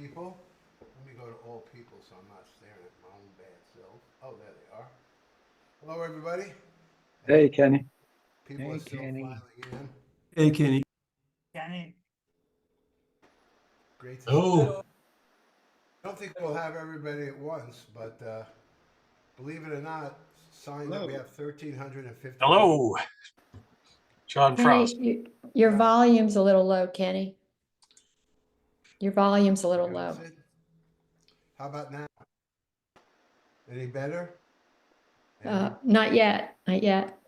people. Let me go to all people so I'm not staring at my own bad self. Oh, there they are. Hello, everybody. Hey, And Kenny. people are Hey, still Kenny. filing in. Hey, Kenny. Kenny. Great to see you. Oh, I don't think we'll have everybody at once, but believe it or not, sign that we have 1,350. hello. John Frost. Kenny, your volume's a little low, Kenny. Your volume's a little low. How about now? Any better? Not yet, not yet.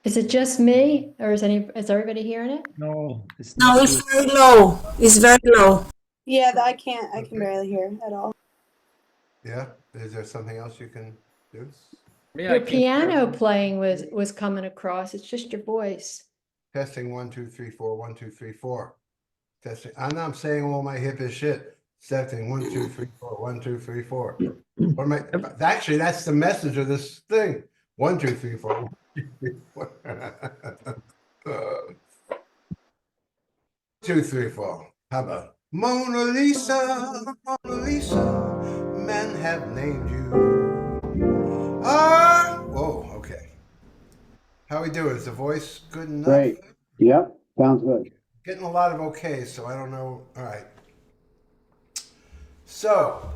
Is it just me or is everybody hearing it? No, it's No, not it's you. very low. It's very low. Yeah, I can barely hear at all. Yeah. Is there something else you can do? Me, I Your can't piano hear. playing was coming across. It's just your voice. Testing 1, 2, 3, 4, 1, 2, 3, 4. Testing. I'm saying all my hippest shit. Testing 1, 2, 3, 4, 1, 2, 3, 4. What am I? Actually, that's the message of this thing. 1, 2, 3, 4. 1, 2, 3, 4. 2, 3, 4. How about Mona Lisa? Mona Lisa, men have named you. Whoa, okay. How we doing? Is the voice good enough? Great. Yep, sounds good. Getting a lot of okays, so I don't know. All right. So,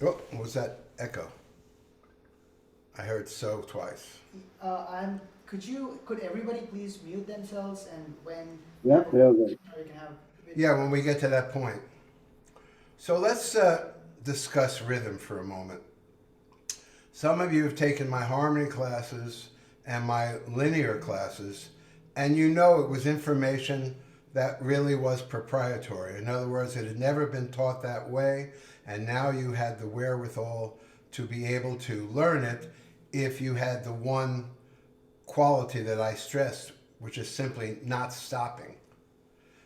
what was that echo? I heard so twice. Could everybody please mute themselves and when Yep, they're good. we can have Yeah, when we get to that point. So let's discuss rhythm for a moment. Some of you have taken my harmony classes and my linear classes, and you know it was information that really was proprietary. In other words, it had never been taught that way, and now you had the wherewithal to be able to learn it if you had the one quality that I stressed, which is simply not stopping.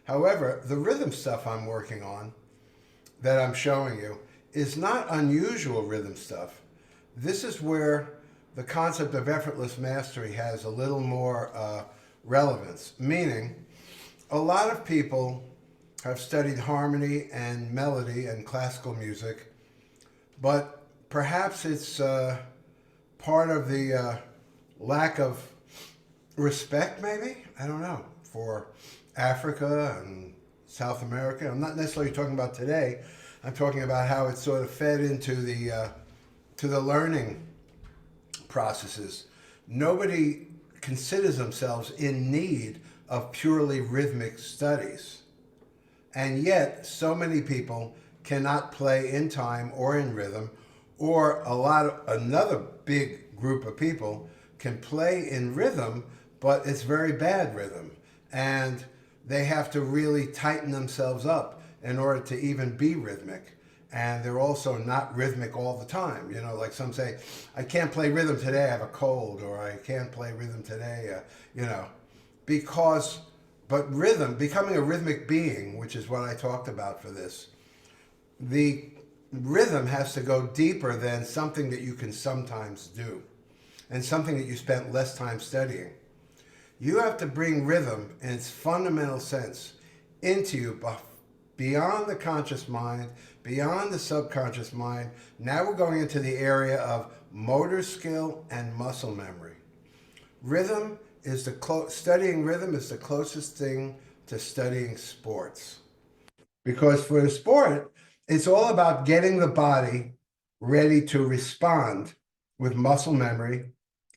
However, the rhythm stuff I'm working on, that I'm showing you, is not unusual rhythm stuff. This is where the concept of effortless mastery has a little more relevance, meaning a lot of people have studied harmony and melody and classical music, but perhaps it's part of the lack of respect, maybe, I don't know, for Africa and South America. I'm not necessarily talking about today. I'm talking about how it's sort of fed into the learning processes. Nobody considers themselves in need of purely rhythmic studies. And yet, so many people cannot play in time or in rhythm, or another big group of people can play in rhythm, but it's very bad rhythm. And they have to really tighten themselves up in order to even be rhythmic. And they're also not rhythmic all the time. You know, like some say, I can't play rhythm today, I have a cold, or I can't play rhythm today, but rhythm, becoming a rhythmic being, which is what I talked about for this, the rhythm has to go deeper than something that you can sometimes do and something that you spent less time studying. You have to bring rhythm in its fundamental sense into you, beyond the conscious mind, beyond the subconscious mind. Now we're going into the area of motor skill and muscle memory. Rhythm is studying rhythm is the closest thing to studying sports. Because for a sport, it's all about getting the body ready to respond with muscle memory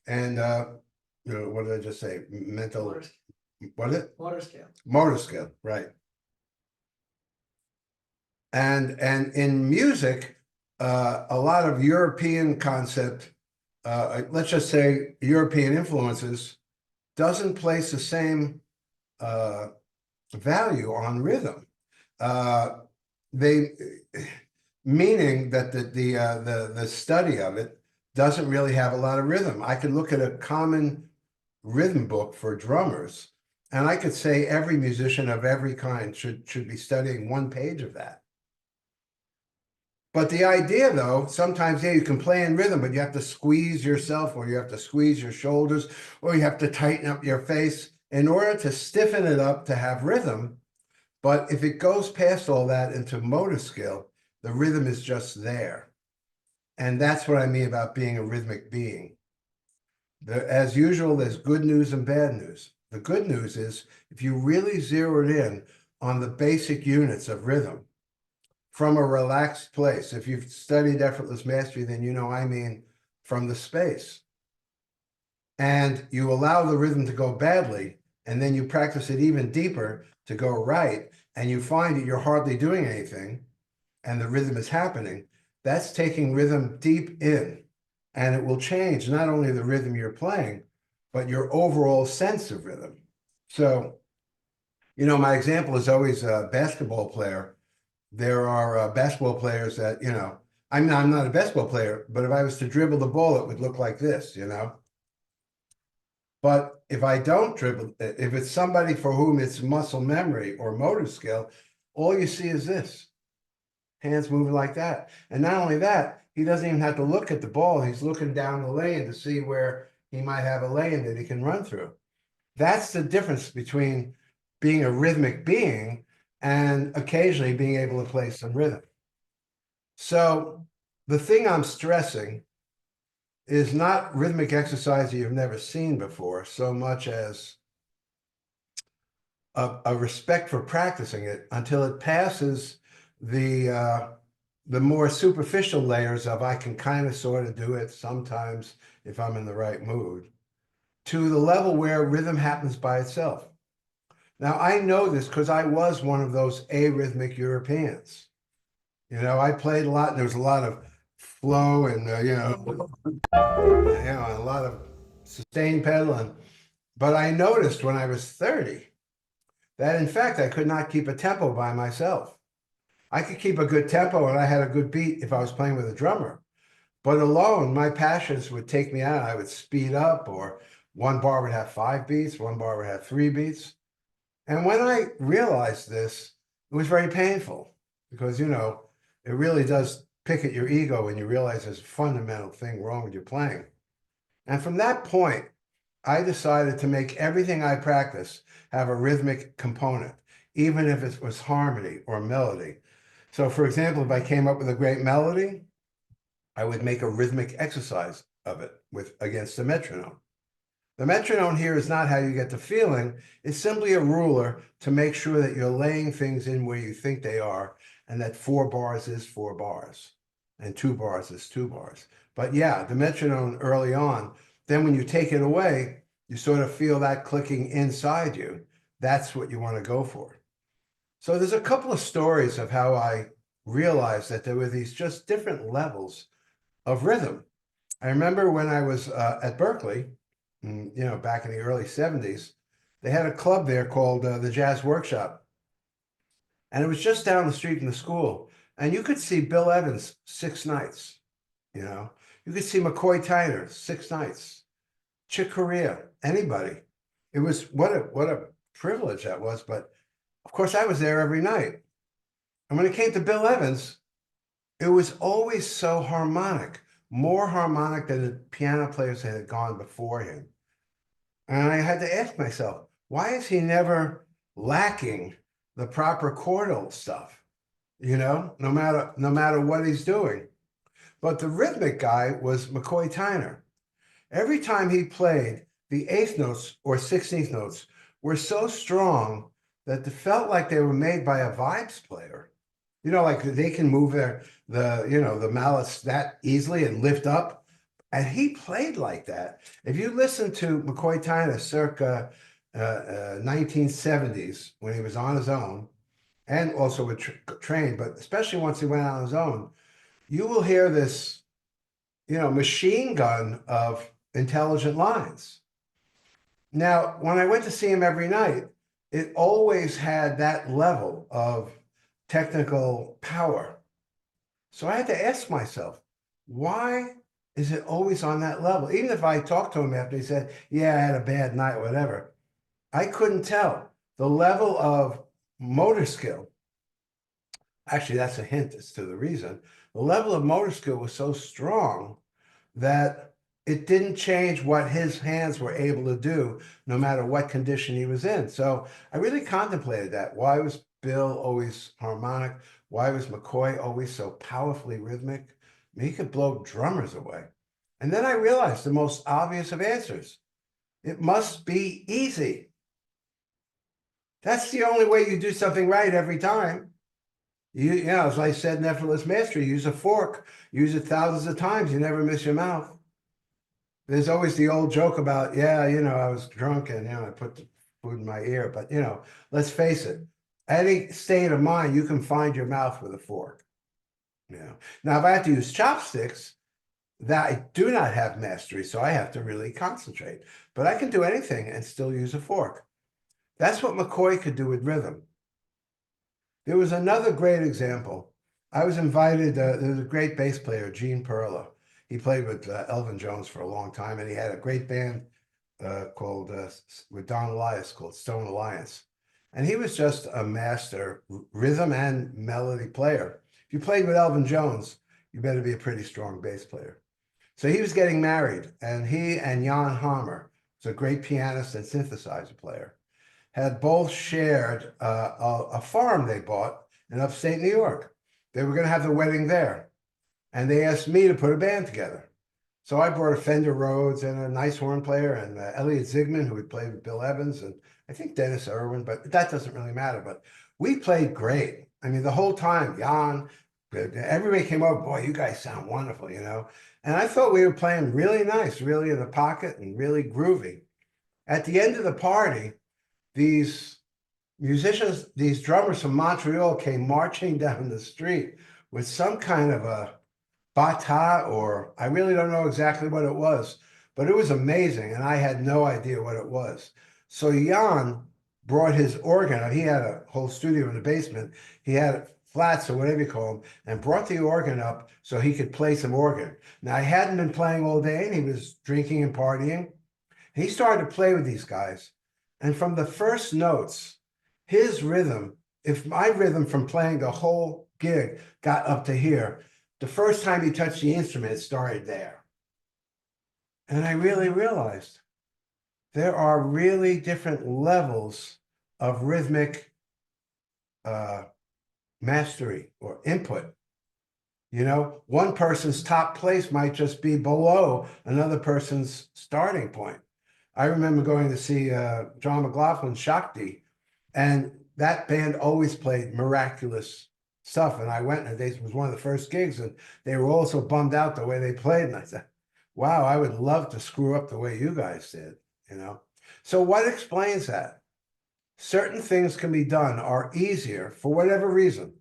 and what did I just say? Mental. What is it? motor scale. Motor skill, right? And in music, a lot of European concept, let's just say European influences, doesn't place the same value on rhythm. They meaning that the study of it doesn't really have a lot of rhythm. I could look at a common rhythm book for drummers, and I could say every musician of every kind should be studying one page of that. But the idea, though, sometimes, yeah, you can play in rhythm, but you have to squeeze yourself, or you have to squeeze your shoulders, or you have to tighten up your face in order to stiffen it up to have rhythm. But if it goes past all that into motor skill, the rhythm is just there. And that's what I mean about being a rhythmic being. As usual, there's good news and bad news. The good news is if you really zeroed in on the basic units of rhythm from a relaxed place, if you've studied effortless mastery, then you know I mean from the space. And you allow the rhythm to go badly, and then you practice it even deeper to go right, and you find that you're hardly doing anything, and the rhythm is happening. That's taking rhythm deep in, and it will change not only the rhythm you're playing, but your overall sense of rhythm. So, you know, my example is always a basketball player. There are basketball players that, you know, I'm not a basketball player, but if I was to dribble the ball, it would look like this, you know. But if I don't dribble, if it's somebody for whom it's muscle memory or motor skill, all you see is this. Hands moving like that. And not only that, he doesn't even have to look at the ball. He's looking down the lane to see where he might have a lane that he can run through. That's the difference between being a rhythmic being and occasionally being able to play some rhythm. So the thing I'm stressing is not rhythmic exercise that you've never seen before, so much as a respect for practicing it until it passes the more superficial layers of I can kind of sort of do it sometimes if I'm in the right mood, to the level where rhythm happens by itself. Now, I know this because I was one of those arrhythmic Europeans. You know, I played a lot, and there was a lot of flow and, a lot of sustained pedaling. But I noticed when I was 30 that, in fact, I could not keep a tempo by myself. I could keep a good tempo and I had a good beat if I was playing with a drummer. But alone, my passions would take me out. I would speed up, or one bar would have 5 beats, one bar would have 3 beats. And when I realized this, it was very painful because, you know, it really does pick at your ego when you realize there's a fundamental thing wrong with your playing. And from that point, I decided to make everything I practice have a rhythmic component, even if it was harmony or melody. So, for example, if I came up with a great melody, I would make a rhythmic exercise of it against the metronome. The metronome here is not how you get the feeling. It's simply a ruler to make sure that you're laying things in where you think they are, and that 4 bars is 4 bars and 2 bars is 2 bars. But yeah, the metronome early on, then when you take it away, you sort of feel that clicking inside you. That's what you want to go for. So there's a couple of stories of how I realized that there were these just different levels of rhythm. I remember when I was at Berkeley, you know, back in the early 70s, they had a club there called the Jazz Workshop. And it was just down the street from the school. And you could see Bill Evans 6 nights, you know. You could see McCoy Tyner 6 nights, Chick Corea, anybody. It was what a privilege that was. But of course, I was there every night. And when it came to Bill Evans, it was always so harmonic, more harmonic than the piano players that had gone before him. And I had to ask myself, why is he never lacking the proper chordal stuff? You know, no matter what he's doing. But the rhythmic guy was McCoy Tyner. Every time he played, the 8th notes or 16th notes were so strong that it felt like they were made by a vibes player. You know, like they can move the mallets that easily and lift up. And he played like that. If you listen to McCoy Tyner circa 1970s, when he was on his own, and also with trained, but especially once he went out on his own, you will hear this, you know, machine gun of intelligent lines. Now, when I went to see him every night, it always had that level of technical power. So I had to ask myself, why is it always on that level? Even if I talked to him after he said, yeah, I had a bad night, whatever, I couldn't tell. The level of motor skill, actually, that's a hint as to the reason. The level of motor skill was so strong that it didn't change what his hands were able to do, no matter what condition he was in. So I really contemplated that. Why was Bill always harmonic? Why was McCoy always so powerfully rhythmic? I mean, he could blow drummers away. And then I realized the most obvious of answers. It must be easy. That's the only way you do something right every time. You know, as I said in Effortless Mastery, use a fork, use it thousands of times, you never miss your mouth. There's always the old joke about, yeah, you know, I was drunk and, you know, I put the food in my ear, but, you know, let's face it, any state of mind, you can find your mouth with a fork. You know, now if I have to use chopsticks, that I do not have mastery, so I have to really concentrate, but I can do anything and still use a fork. That's what McCoy could do with rhythm. There was another great example. I was invited, there was a great bass player, Gene Perla. He played with Elvin Jones for a long time, and he had a great band called, with Don Elias, called Stone Alliance. And he was just a master rhythm and melody player. If you played with Elvin Jones, you better be a pretty strong bass player. So he was getting married, and he and Jan Hammer, who's a great pianist and synthesizer player, had both shared a farm they bought in upstate New York. They were going to have the wedding there. And they asked me to put a band together. So I brought a Fender Rhodes and a nice horn player and Elliot Zigman, who had played with Bill Evans, and I think Dennis Irwin, but that doesn't really matter. But we played great. I mean, the whole time, Jan, everybody came over, boy, you guys sound wonderful, you know? And I thought we were playing really nice, really in the pocket and really groovy. At the end of the party, these musicians, these drummers from Montreal came marching down the street with some kind of a bata, or I really don't know exactly what it was, but it was amazing. And I had no idea what it was. So Jan brought his organ. He had a whole studio in the basement. He had flats or whatever you call them, and brought the organ up so he could play some organ. Now, he hadn't been playing all day and he was drinking and partying. He started to play with these guys. And from the first notes, his rhythm, if my rhythm from playing the whole gig got up to here, the first time he touched the instrument, it started there. And I really realized there are really different levels of rhythmic mastery or input. You know, one person's top place might just be below another person's starting point. I remember going to see John McLaughlin's Shakti, and that band always played miraculous stuff. And I went, and it was one of the first gigs, and they were all so bummed out the way they played. And I said, wow, I would love to screw up the way you guys did, you know? So what explains that? Certain things can be done are easier for whatever reason.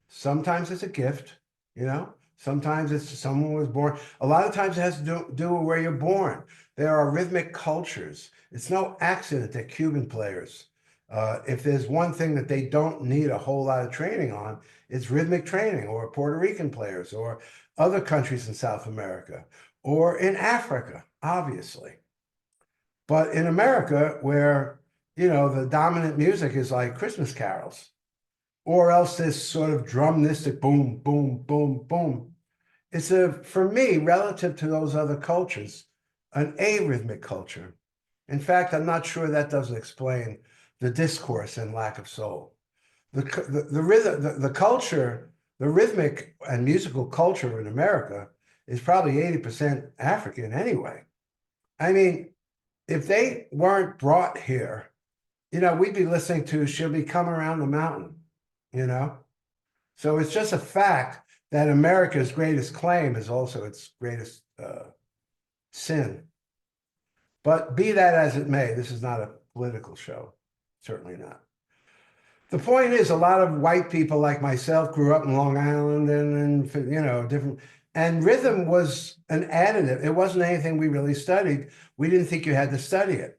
Sometimes it's a gift, you know? Sometimes it's someone was born. A lot of times it has to do with where you're born. There are rhythmic cultures. It's no accident that Cuban players, if there's one thing that they don't need a whole lot of training on, it's rhythmic training, or Puerto Rican players, or other countries in South America, or in Africa, obviously. But in America, where, you know, the dominant music is like Christmas carols, or else this sort of drumnistic boom, boom, boom, boom. It's for me, relative to those other cultures, an arrhythmic culture. In fact, I'm not sure that doesn't explain the discourse and lack of soul. The rhythm, the culture, the rhythmic and musical culture in America is probably 80% African anyway. I mean, if they weren't brought here, you know, we'd be listening to She'll Be Coming Around the Mountain, you know? So it's just a fact that America's greatest claim is also its greatest sin. But be that as it may, this is not a political show. Certainly not. The point is, a lot of white people like myself grew up in Long Island and you know, different, and rhythm was an additive. It wasn't anything we really studied. We didn't think you had to study it.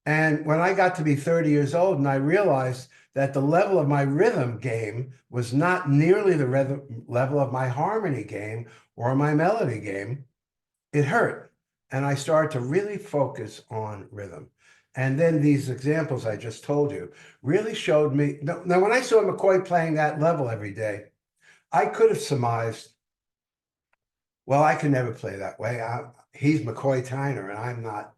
And when I got to be 30 years old and I realized that the level of my rhythm game was not nearly the level of my harmony game or my melody game, it hurt. And I started to really focus on rhythm. And then these examples I just told you really showed me. Now, when I saw McCoy playing that level every day, I could have surmised, well, I can never play that way. He's McCoy Tyner and I'm not.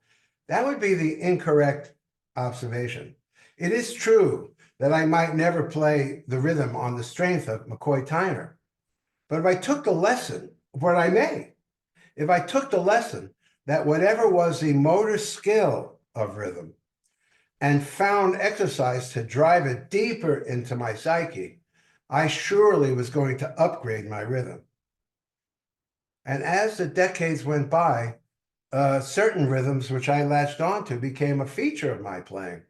That would be the incorrect observation. It is true that I might never play the rhythm on the strength of McCoy Tyner. But if I took the lesson, what I may, if I took the lesson that whatever was the motor skill of rhythm and found exercise to drive it deeper into my psyche, I surely was going to upgrade my rhythm. And as the decades went by, certain rhythms which I latched onto became a feature of my playing.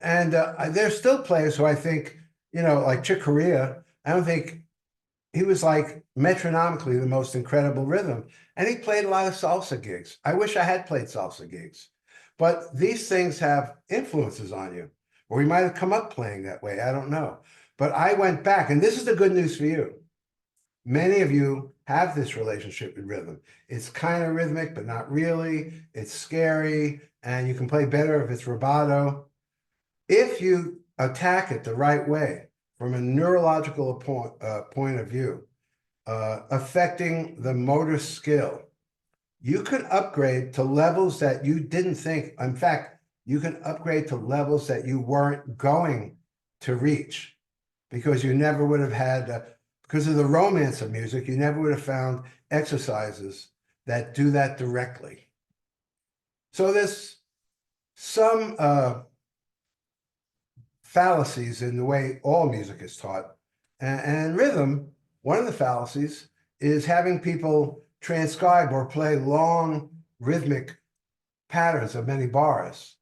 And there's still players who I think, like Chick Corea, I don't think he was like metronomically the most incredible rhythm. And he played a lot of salsa gigs. I wish I had played salsa gigs. But these things have influences on you, or we might have come up playing that way. I don't know. But I went back, and this is the good news for you. Many of you have this relationship with rhythm. It's kind of rhythmic, but not really. It's scary, and you can play better if it's rubato. If you attack it the right way, from a neurological point of view, affecting the motor skill, you can upgrade to levels that you didn't think. In fact, you can upgrade to levels that you weren't going to reach because you never would have had, because of the romance of music, you never would have found exercises that do that directly. So there's some fallacies in the way all music is taught. And rhythm, one of the fallacies is having people transcribe or play long rhythmic patterns of many bars.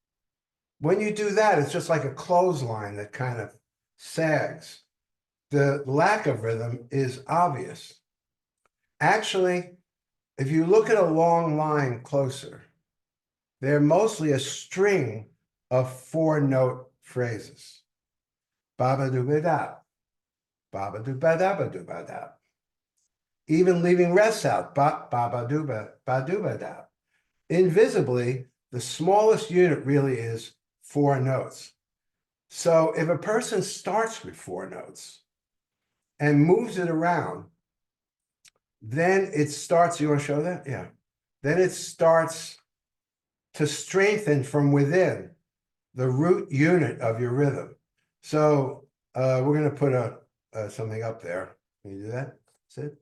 When you do that, it's just like a clothesline that kind of sags. The lack of rhythm is obvious. Actually, if you look at a long line closer, they're mostly a string of 4-note phrases. Ba-ba-doo-ba-da, ba-ba-doo-ba-da-ba-doo-ba-da. Even leaving rests out, ba-ba-doo-ba-da. Invisibly, the smallest unit really is 4 notes. So if a person starts with 4 notes and moves it around, then it starts, you want to show that? Yeah. Then it starts to strengthen from within the root unit of your rhythm. So we're going to put something up there. Can you do that, Sid?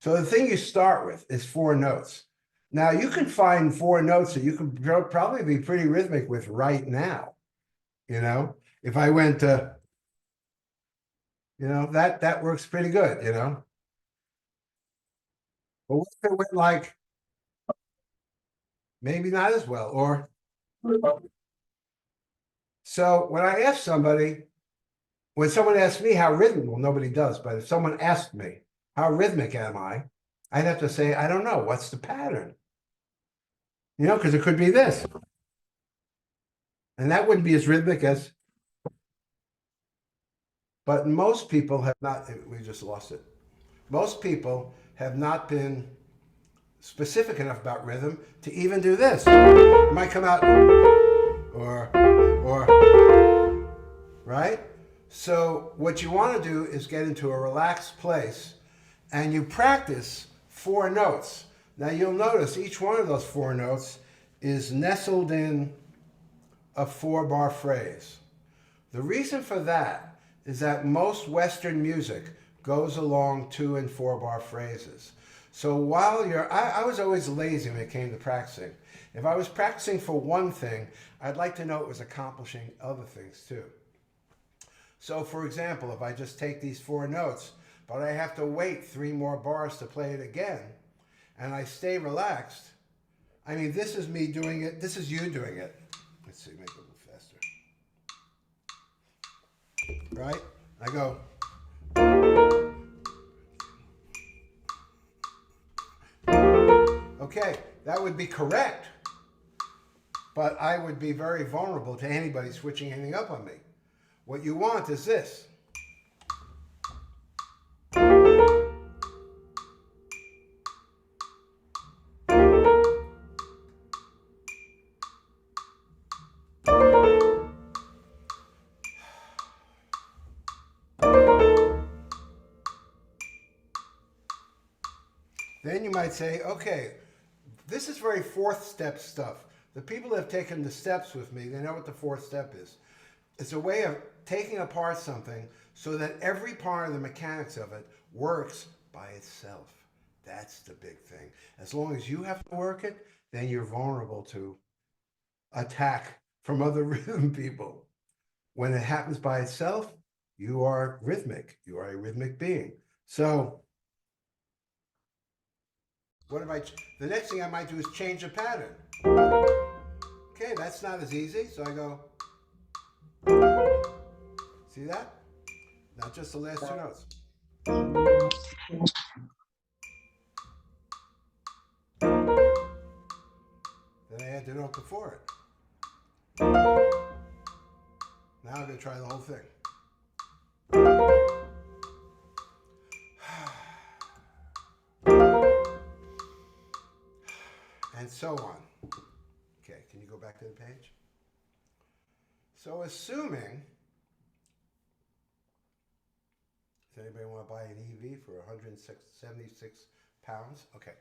So the thing you start with is 4 notes. Now you can find 4 notes that you can probably be pretty rhythmic with right now. If I went to, that works pretty good, But what if it went like, maybe not as well, or. So when I ask somebody, when someone asks me how rhythmic, well, nobody does, but if someone asked me, how rhythmic am I? I'd have to say, I don't know. What's the pattern? Because it could be this. And that wouldn't be as rhythmic as, but most people have not, we just lost it. Most people have not been specific enough about rhythm to even do this. It might come out, or, right? So what you want to do is get into a relaxed place and you practice 4 notes. Now you'll notice each one of those 4 notes is nestled in a 4-bar phrase. The reason for that is that most Western music goes along 2 and 4-bar phrases. So while I was always lazy when it came to practicing. If I was practicing for one thing, I'd like to know it was accomplishing other things too. So for example, if I just take these 4 notes, but I have to wait 3 more bars to play it again, and I stay relaxed, I mean, this is me doing it, this is you doing it. Let's see, make it a little faster. Right? I go. Okay, that would be correct, but I would be very vulnerable to anybody switching anything up on me. What you want is this. Then you might say, okay, this is very 4th step stuff. The people that have taken the steps with me, they know what the 4th step is. It's a way of taking apart something so that every part of the mechanics of it works by itself. That's the big thing. As long as you have to work it, then you're vulnerable to attack from other rhythm people. When it happens by itself, you are rhythmic. You are a rhythmic being. So what if the next thing I might do is change the pattern. Okay, that's not as easy. So I go, see that? Not just the last two notes. Then I add the note before it. Now I'm going to try the whole thing. And so on. Okay, can you go back to the page? So assuming, does anybody want to buy an EV for 176 pounds? Okay.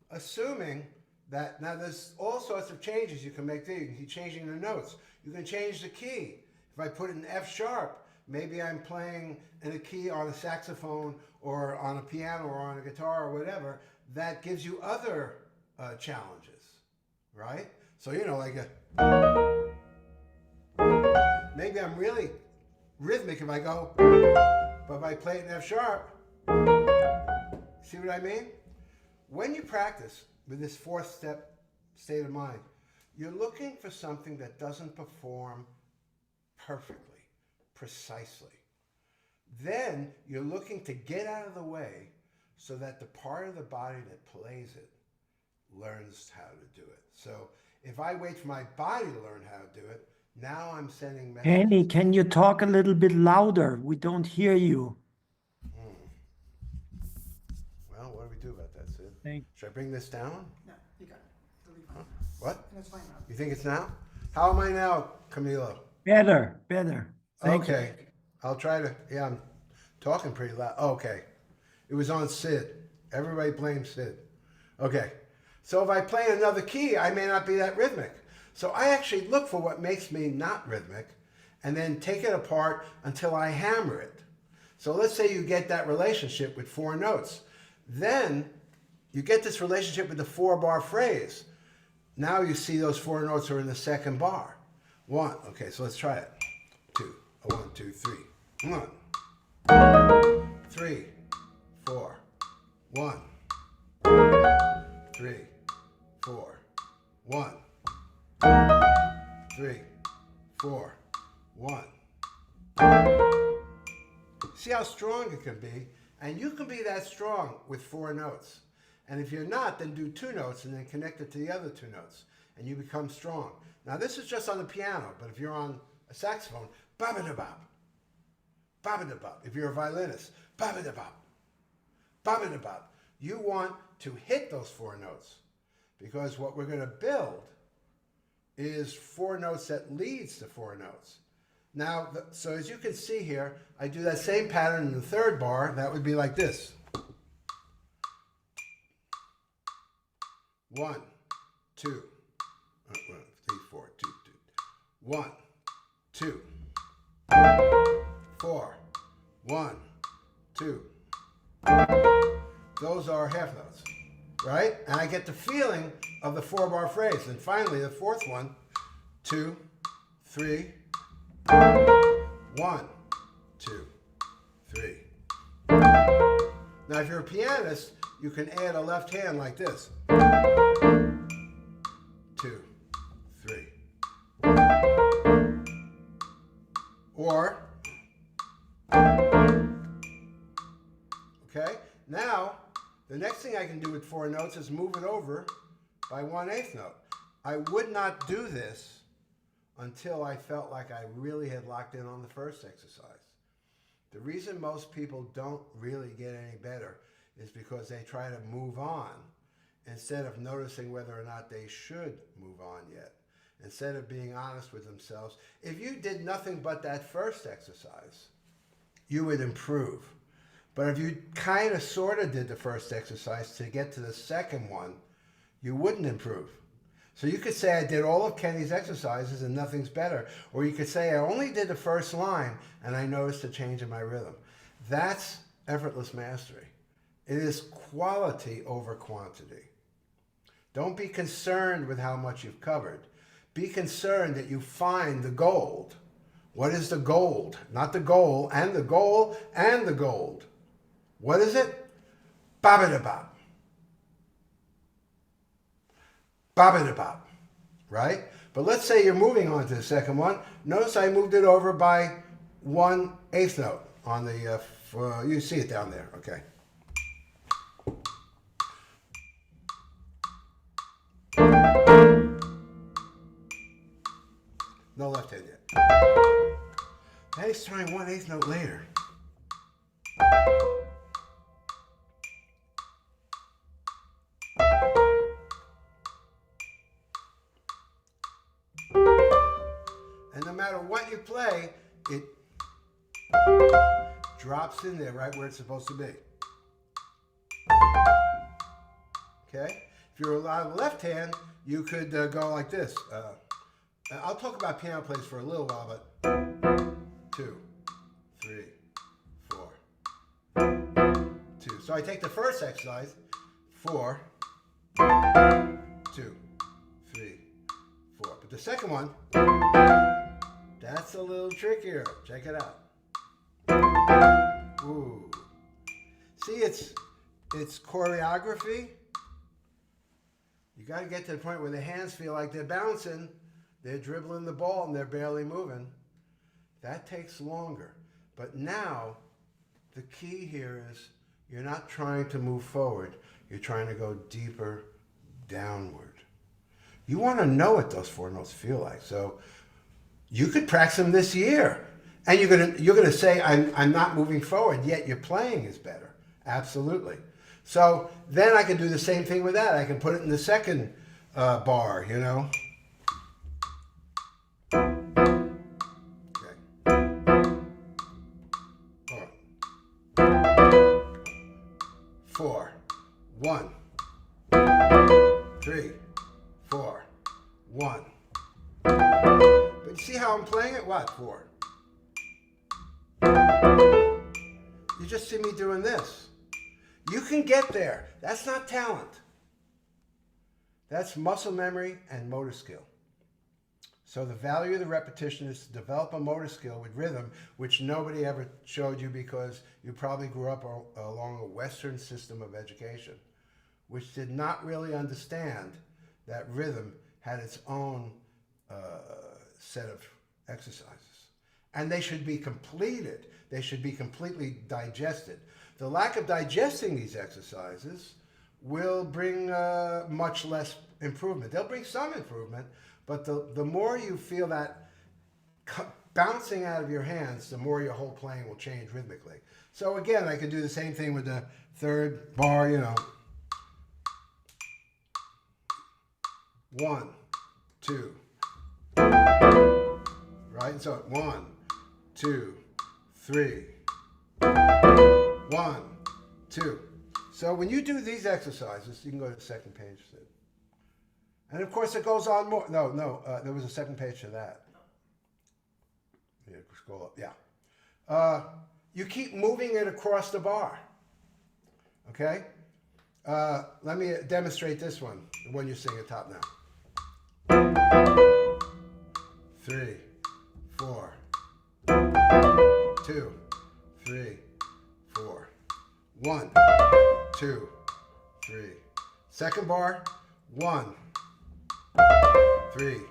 Assuming that, now there's all sorts of changes you can make there. You can keep changing the notes. You can change the key. If I put it in F sharp, maybe I'm playing in a key on a saxophone or on a piano or on a guitar or whatever. That gives you other challenges, right? So, you know, like maybe I'm really rhythmic if I go, but if I play it in F sharp, see what I mean? When you practice with this fourth step state of mind, you're looking for something that doesn't perform perfectly, precisely. Then you're looking to get out of the way so that the part of the body that plays it learns how to do it. So if I wait for my body to learn how to do it, now I'm sending messages. Kenny, can you talk a little bit louder? We don't hear you. Well, what do we do about that, Sid? Thank- Should I bring this down? No, you got it. It'll be fine. What? That's fine now. You think it's now? How am I now, Camilo? Better, better. Thank you. Okay. I'll try to, yeah, I'm talking pretty loud. Okay. It was on Sid. Everybody blames Sid. Okay. So if I play another key, I may not be that rhythmic. So I actually look for what makes me not rhythmic and then take it apart until I hammer it. So let's say you get that relationship with four notes. Then you get this relationship with the 4-bar phrase. Now you see those four notes are in the second bar. One. Okay, so let's try it. Two. 1, 2, 3. 1. 3, 4. 1. 3, 4. 1. 3, 4. 1. See how strong it can be? And you can be that strong with four notes. And if you're not, then do two notes and then connect it to the other two notes. And you become strong. Now this is just on the piano, but if you're on a saxophone, ba-ba-da-bop, ba-ba-da-bop. If you're a violinist, ba-ba-da-bop, ba-ba-da-bop. You want to hit those four notes because what we're going to build is four notes that leads to four notes. Now, so as you can see here, I do that same pattern in the third bar. That would be like this. 1, 2, 3, 4, 2, 2. 1, 2, 4, 1, 2. Those are half notes, right? And I get the feeling of the 4-bar phrase. And finally, the fourth one, 2, 3, 1, 2, 3. Now, if you're a pianist, you can add a left hand like this. 2, 3. Or, okay, now the next thing I can do with four notes is move it over by 1/8 note. I would not do this until I felt like I really had locked in on the first exercise. The reason most people don't really get any better is because they try to move on instead of noticing whether or not they should move on yet. Instead of being honest with themselves. If you did nothing but that first exercise, you would improve. But if you kind of sort of did the first exercise to get to the second one, you wouldn't improve. So you could say I did all of Kenny's exercises and nothing's better. Or you could say I only did the first line and I noticed a change in my rhythm. That's effortless mastery. It is quality over quantity. Don't be concerned with how much you've covered. Be concerned that you find the gold. What is the gold? Not the goal, and the goal, and the gold. What is it? Ba-ba-da-ba. Ba-ba-da-ba. Right? But let's say you're moving on to the second one. Notice I moved it over by 1/8 note on the, you see it down there, okay. No left hand yet. Now he's trying 1/8 note later. And no matter what you play, it drops in there right where it's supposed to be. Okay? If you're allowed left hand, you could go like this. I'll talk about piano plays for a little while, but 2, 3, 4, 2. So I take the first exercise, 4, 2, 3, 4. But the second one, that's a little trickier. Check it out. Ooh. See, it's choreography. You got to get to the point where the hands feel like they're bouncing, they're dribbling the ball, and they're barely moving. That takes longer. But now, the key here is you're not trying to move forward. You're trying to go deeper downward. You want to know what those 4 notes feel like. So you could practice them this year. And you're gonna say, I'm not moving forward, yet your playing is better. Absolutely. So then I can do the same thing with that. I can put it in the second bar, you know. Okay. All right. 4, 1, 3, 4, 1. But you see how I'm playing it? What? 4. You just see me doing this. You can get there. That's not talent. That's muscle memory and motor skill. So the value of the repetition is to develop a motor skill with rhythm, which nobody ever showed you because you probably grew up along a Western system of education, which did not really understand that rhythm had its own set of exercises. And they should be completed. They should be completely digested. The lack of digesting these exercises will bring much less improvement. They'll bring some improvement, but the more you feel that bouncing out of your hands, the more your whole playing will change rhythmically. So again, I can do the same thing with the third bar, you know. 1, 2. Right? So 1, 2, 3. 1, 2. So when you do these exercises, you can go to the second page, Sid. And of course it goes on more. No, there was a second page to that. Yeah, scroll up, yeah. You keep moving it across the bar. Okay? Let me demonstrate this one, the one you're seeing at top now. 3, 4. 2, 3, 4. 1, 2, 3. Second bar, 1, 3,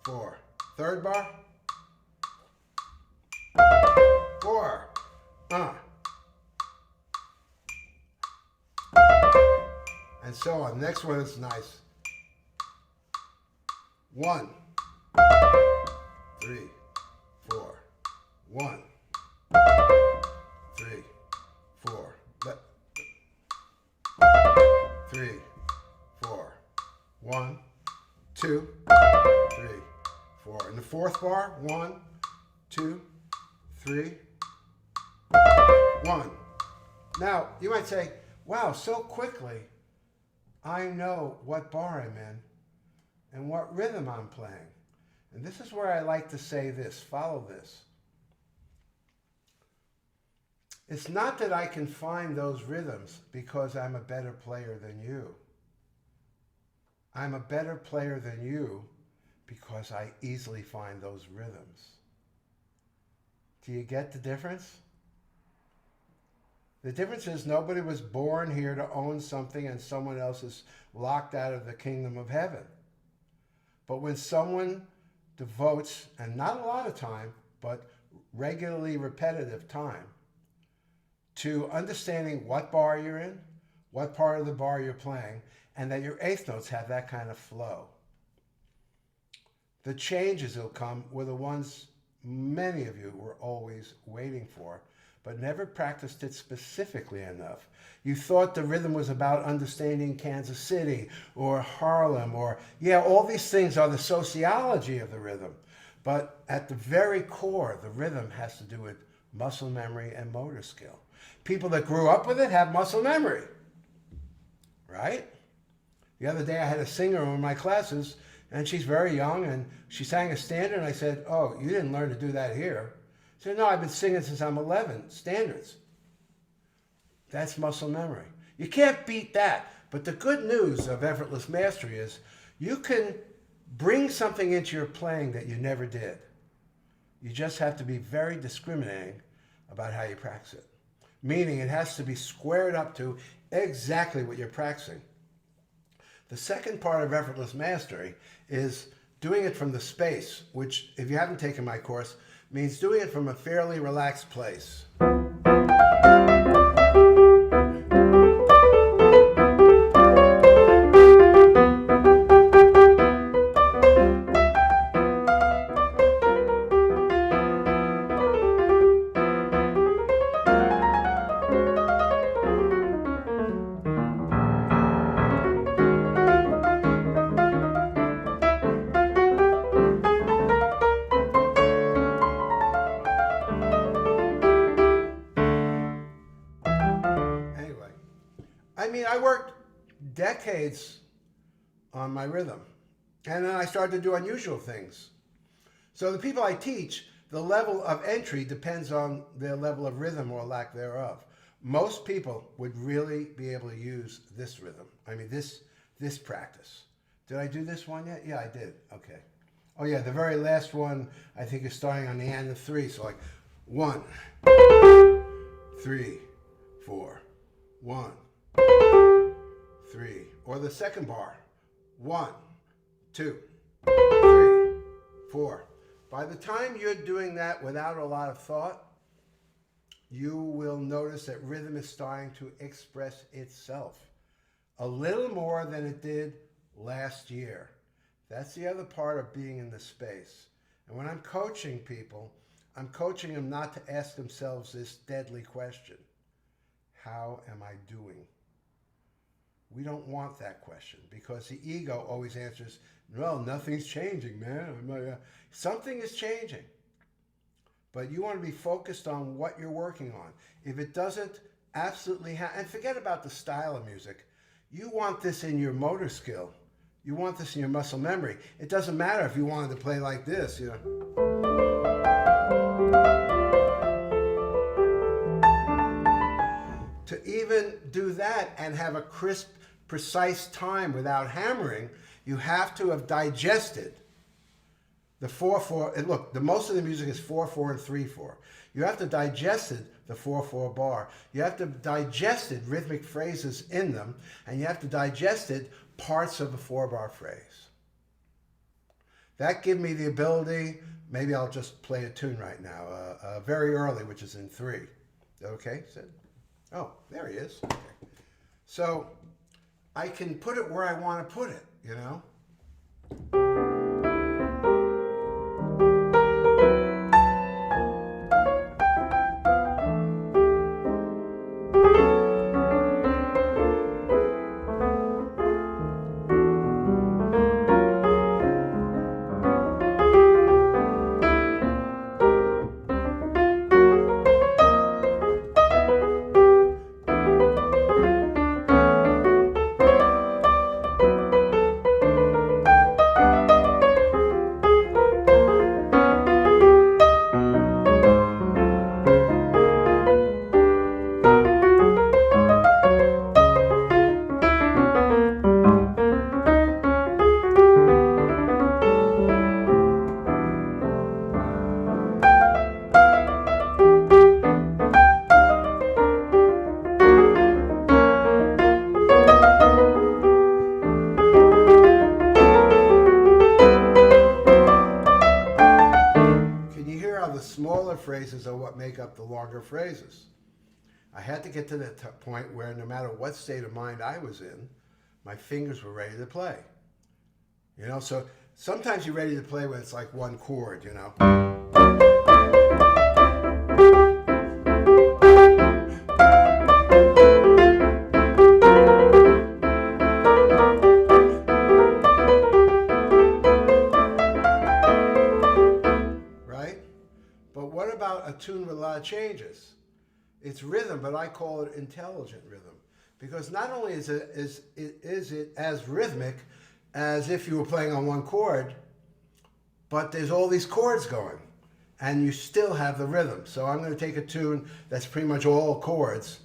4. Third bar, 4. And so on. Next one is nice. 1, 3, 4. 1, 3, 4. 3, 4. 1, 2, 3, 4. In the fourth bar, 1, 2, 3, 1. Now, you might say, wow, so quickly, I know what bar I'm in. and what rhythm I'm playing. And this is where I like to say this, follow this. It's not that I can find those rhythms because I'm a better player than you. I'm a better player than you because I easily find those rhythms. Do you get the difference? The difference is nobody was born here to own something and someone else is locked out of the kingdom of heaven. But when someone devotes, and not a lot of time, but regularly repetitive time, to understanding what bar you're in, what part of the bar you're playing, and that your eighth notes have that kind of flow. The changes that will come were the ones many of you were always waiting for, but never practiced it specifically enough. You thought the rhythm was about understanding Kansas City or Harlem or, yeah, all these things are the sociology of the rhythm. But at the very core, the rhythm has to do with muscle memory and motor skill. People that grew up with it have muscle memory, right? The other day I had a singer in my classes, and she's very young, and she sang a standard, and I said, oh, you didn't learn to do that here. She said, no, I've been singing since I'm 11, standards. That's muscle memory. You can't beat that. But the good news of effortless mastery is you can bring something into your playing that you never did. You just have to be very discriminating about how you practice it. Meaning it has to be squared up to exactly what you're practicing. The second part of effortless mastery is doing it from the space, which, if you haven't taken my course, means doing it from a fairly relaxed place. I worked decades on my rhythm, and then I started to do unusual things. So the people I teach, the level of entry depends on their level of rhythm or lack thereof. Most people would really be able to use this rhythm. I mean, this practice. Did I do this one yet? Yeah, I did. Okay. Oh yeah, the very last one I think is starting on the end of 3. So like 1, 3, 4, 1, 3, or the second bar, 1, 2, 3, 4. By the time you're doing that without a lot of thought, you will notice that rhythm is starting to express itself a little more than it did last year. That's the other part of being in the space. And when I'm coaching people, I'm coaching them not to ask themselves this deadly question: how am I doing? We don't want that question, because the ego always answers, well, nothing's changing, man. Something is changing. But you want to be focused on what you're working on. If it doesn't absolutely and forget about the style of music. You want this in your motor skill. You want this in your muscle memory. It doesn't matter if you wanted to play like this, you know. To even do that and have a crisp, precise time without hammering, you have to have digested the 4/4. And look, the most of the music is 4/4 and 3/4. You have to digested the 4/4 bar. You have to digested rhythmic phrases in them, and you have to digested parts of the 4-bar phrase. That gives me the ability. Maybe I'll just play a tune right now, very early, which is in 3. Okay, Sid? Oh, there he is. Okay. So I can put it where I want to put it, you know? smaller phrases are what make up the longer phrases. I had to get to that point where no matter what state of mind I was in, my fingers were ready to play. You know, so sometimes you're ready to play when it's like one chord, you know. Right? But what about a tune with a lot of changes? It's rhythm, but I call it intelligent rhythm. Because not only is it as rhythmic as if you were playing on one chord, but there's all these chords going, and you still have the rhythm. So I'm going to take a tune that's pretty much all chords,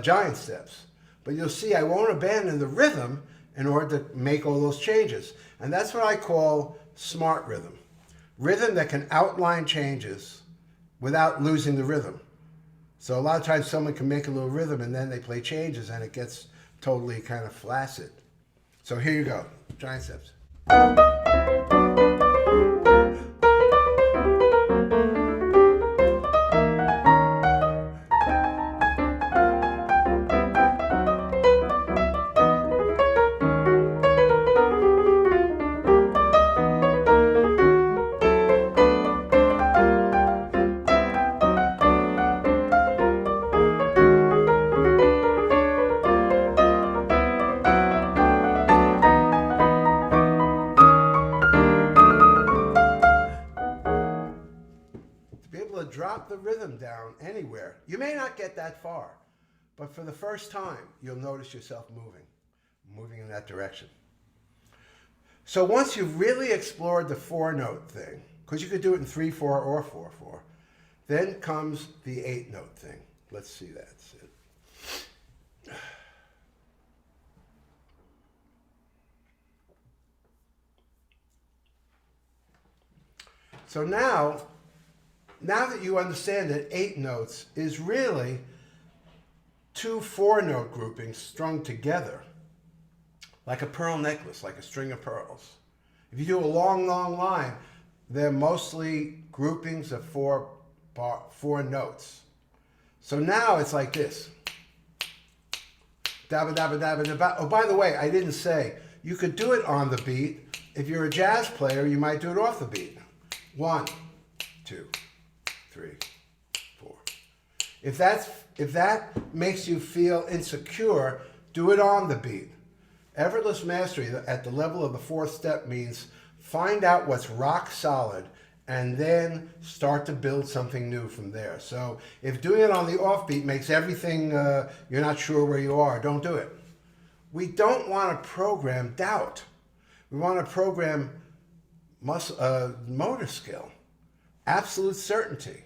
giant steps. But you'll see I won't abandon the rhythm in order to make all those changes. And that's what I call smart rhythm. Rhythm that can outline changes without losing the rhythm. So a lot of times someone can make a little rhythm and then they play changes and it gets totally kind of flaccid. So here you go, giant steps. Drop the rhythm down anywhere. You may not get that far, but for the first time, you'll notice yourself moving in that direction. So once you've really explored the 4-note thing, because you could do it in 3/4 or 4/4, then comes the 8-note thing. Let's see that. So now that you understand that 8 notes is really 2 4-note groupings strung together, like a pearl necklace, like a string of pearls. If you do a long, long line, they're mostly groupings of 4 notes. So now it's like this. Dabba, dabba, dabba, dabba. Oh, by the way, I didn't say, you could do it on the beat. If you're a jazz player, you might do it off the beat. 1, 2, 3, 4. If that makes you feel insecure, do it on the beat. Effortless mastery at the level of the 4th step means find out what's rock solid and then start to build something new from there. So if doing it on the offbeat makes everything, you're not sure where you are, don't do it. We don't want to program doubt. We want to program motor skill, absolute certainty.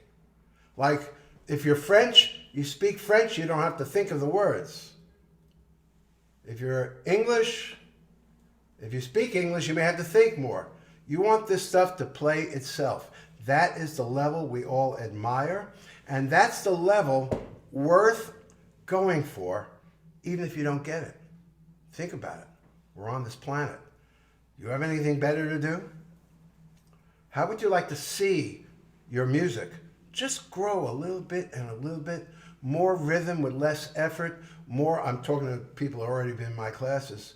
Like, if you're French, you speak French, you don't have to think of the words. If you're English, if you speak English, you may have to think more. You want this stuff to play itself. That is the level we all admire, and that's the level worth going for, even if you don't get it. Think about it. We're on this planet. You have anything better to do? How would you like to see your music just grow a little bit and a little bit, more rhythm with less effort, more, I'm talking to people who have already been in my classes,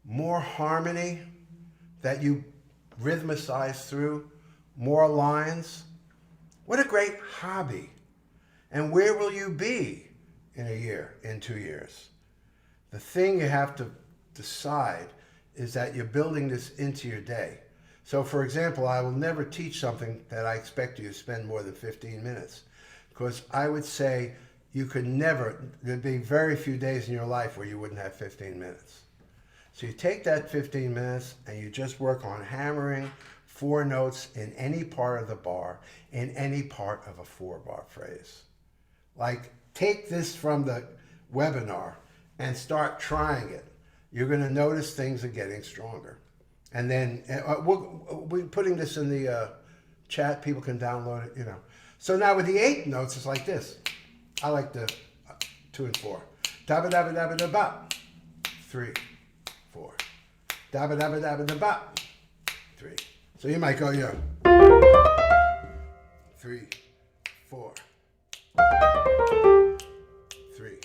more harmony that you rhythmicize through, more lines? What a great hobby. And where will you be in a year, in 2 years? The thing you have to decide is that you're building this into your day. So for example, I will never teach something that I expect you to spend more than 15 minutes. Because I would say you could never, there'd be very few days in your life where you wouldn't have 15 minutes. So you take that 15 minutes and you just work on hammering 4 notes in any part of the bar, in any part of a 4-bar phrase. Like, take this from the webinar and start trying it. You're going to notice things are getting stronger. And then we're putting this in the chat. People can download it, you know. So now with the 8 notes, it's like this. I like the 2 and 4. Dabba dabba dabba dabba. 3, 4. Dabba dabba dabba dabba. 3. So you might go, yeah. 3, 4. 3,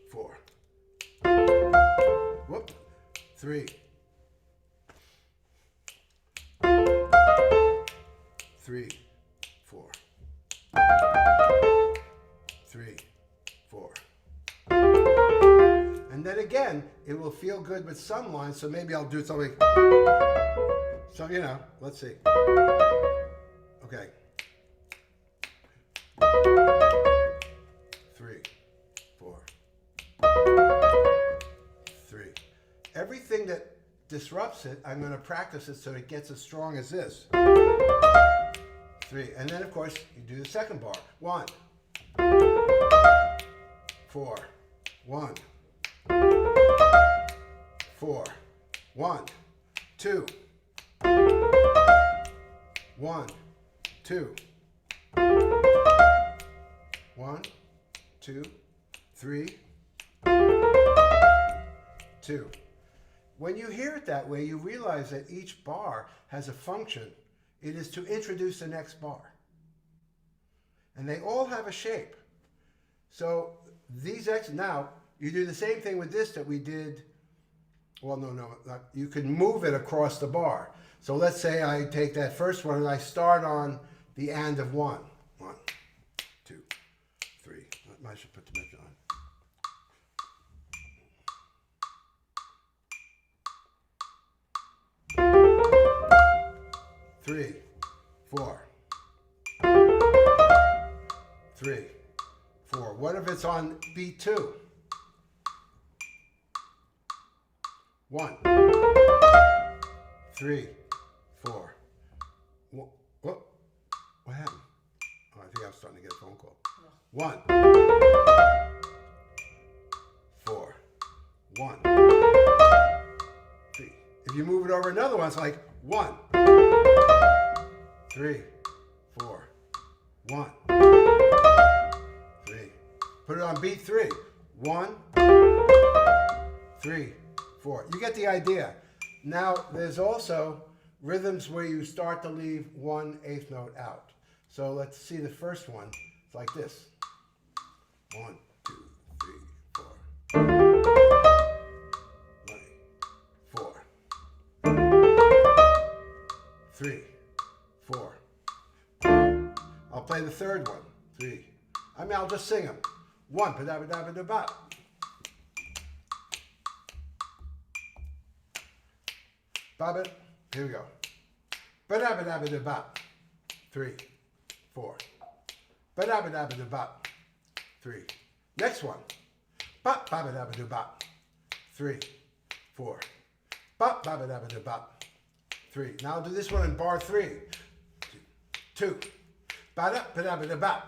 4. Whoop. 3. 3, 4. 3, 4. And then again, it will feel good with some lines, so maybe I'll do something. So, you know, let's see. Okay. 3, 4. 3. Everything that disrupts it, I'm going to practice it so it gets as strong as this. 3. And then, of course, you do the second bar. 1, 4, 1, 4, 1, 2, 1, 2, 1, 2, 3, 2. When you hear it that way, you realize that each bar has a function. It is to introduce the next bar. And they all have a shape. So these now, you do the same thing with this that we did. Well, no, you can move it across the bar. So let's say I take that first one and I start on the end of 1. 1, 2, 3. I should put the measure on. Three, 4. 3, 4. What if it's on beat 2? 1, 3, 4. What happened? Oh, I think I'm starting to get a phone call. 1, 4, 1, 3. If you move it over another one, it's like 1, 3, 4, 1, 3. Put it on beat 3. 1, 3, 4. You get the idea. Now, there's also rhythms where you start to leave 1/8 note out. So let's see the first one. It's like this. 1, 2, 3, 4. 4. 3, 4. I'll play the third one. 3. I'll just sing them. 1, ba-da-ba-da-ba-da-ba. Ba-ba. Here we go. Ba-da-ba-da-ba-da-ba. 3, 4. Ba-da-ba-da-ba-da-ba. 3. Next one. Ba-ba-ba-da-ba-da-ba. 3, 4. Ba-ba-ba-da-ba-da-ba. 3. Now I'll do this one in bar 3. 2. Ba-da-ba-da-ba-da-ba.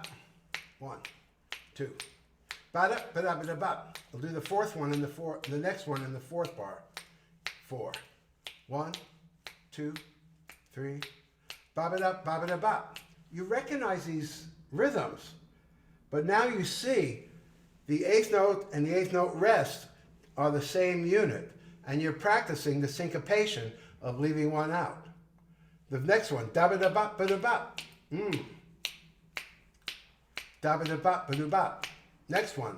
1, 2. Ba-da-ba-da-ba-da-ba. I'll do the fourth one in the next one in the fourth bar. 4. 1, 2, 3. Ba-ba-da-ba-ba-da-ba. You recognize these rhythms, but now you see the 8th note and the 8th note rest are the same unit, and you're practicing the syncopation of leaving one out. The next one, da-ba-da-ba-ba-da-ba. Da-ba-da-ba-ba-da-ba. Next one,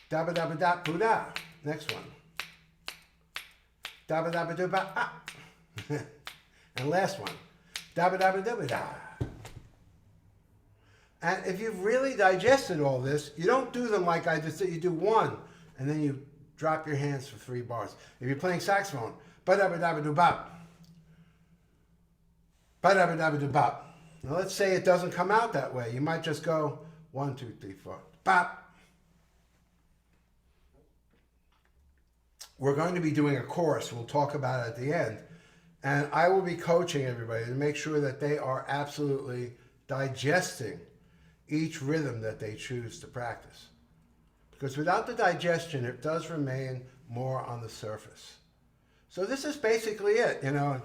da-ba-da-ba-da-ba-da. Next one, da-ba-da-ba-da-ba. And last one, da-ba-da-ba-da-ba-da. And if you've really digested all this, you don't do them like I just did. You do one, and then you drop your hands for 3 bars. If you're playing saxophone, ba-da-ba-da-ba-da-ba. Ba-da-ba-da-ba-da-ba. Now let's say it doesn't come out that way. You might just go 1, 2, 3, 4. Bop. We're going to be doing a course. We'll talk about it at the end. And I will be coaching everybody to make sure that they are absolutely digesting each rhythm that they choose to practice. Because without the digestion, it does remain more on the surface. So this is basically it, you know.